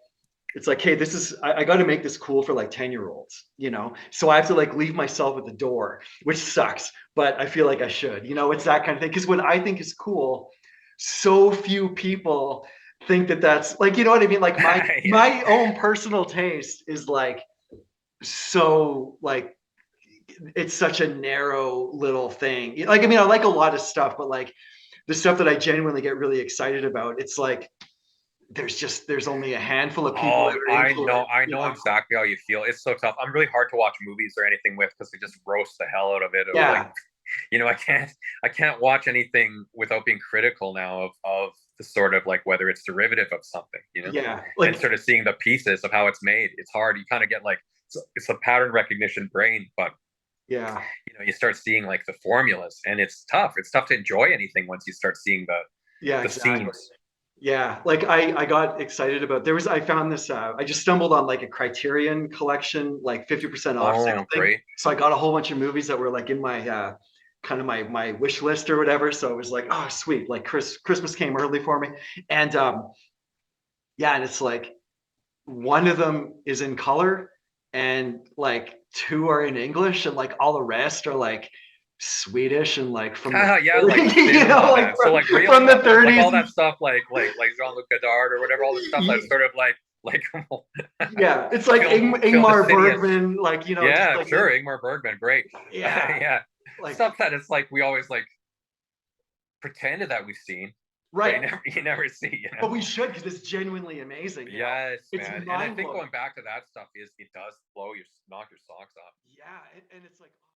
it's like, hey, this is I got to make this cool for like 10-year-olds, So I have to like leave myself at the door, which sucks, but I feel like I should. It's that kind of thing. Because what I think is cool, so few people think that that's like, you know what I mean? Like my Yeah. my own personal taste is like so like it's such a narrow little thing. Like, I mean, I like a lot of stuff, but like the stuff that I genuinely get really excited about, it's like there's only a handful of people that Oh, are into it. I know exactly how you feel. It's so tough. I'm really hard to watch movies or anything with because they just roast the hell out of it. Of like, Yeah, I can't watch anything without being critical now of the sort of like whether it's derivative of something, yeah, and like sort of seeing the pieces of how it's made. It's hard. You kind of get like it's a pattern recognition brain, but yeah, you start seeing like the formulas, and it's tough. It's tough to enjoy anything once you start seeing yeah, the exactly. seams. Yeah, like I got excited about I found this I just stumbled on like a Criterion collection like 50% off sale Oh, thing. great. So I got a whole bunch of movies that were like in my kind of my wish list or whatever. So it was like, oh sweet, like Christmas came early for me. And yeah, and it's like one of them is in color and like two are in English and like all the rest are like Swedish and like from the Yeah, like cinema like then. So like real from the stuff, like 30s. all that stuff, like Jean-Luc Godard or whatever, all the stuff that's sort of like Yeah, it's like film Ingmar Assidious. Bergman, like just Yeah, like sure, Ingmar Bergman, great. yeah, Yeah, like stuff that it's like we always like pretended that we've seen, but right. you never see, But we should because it's genuinely amazing. Yes, It's man. And I mind think blowing. going back to that stuff is it does knock your socks off. Yeah, and it's like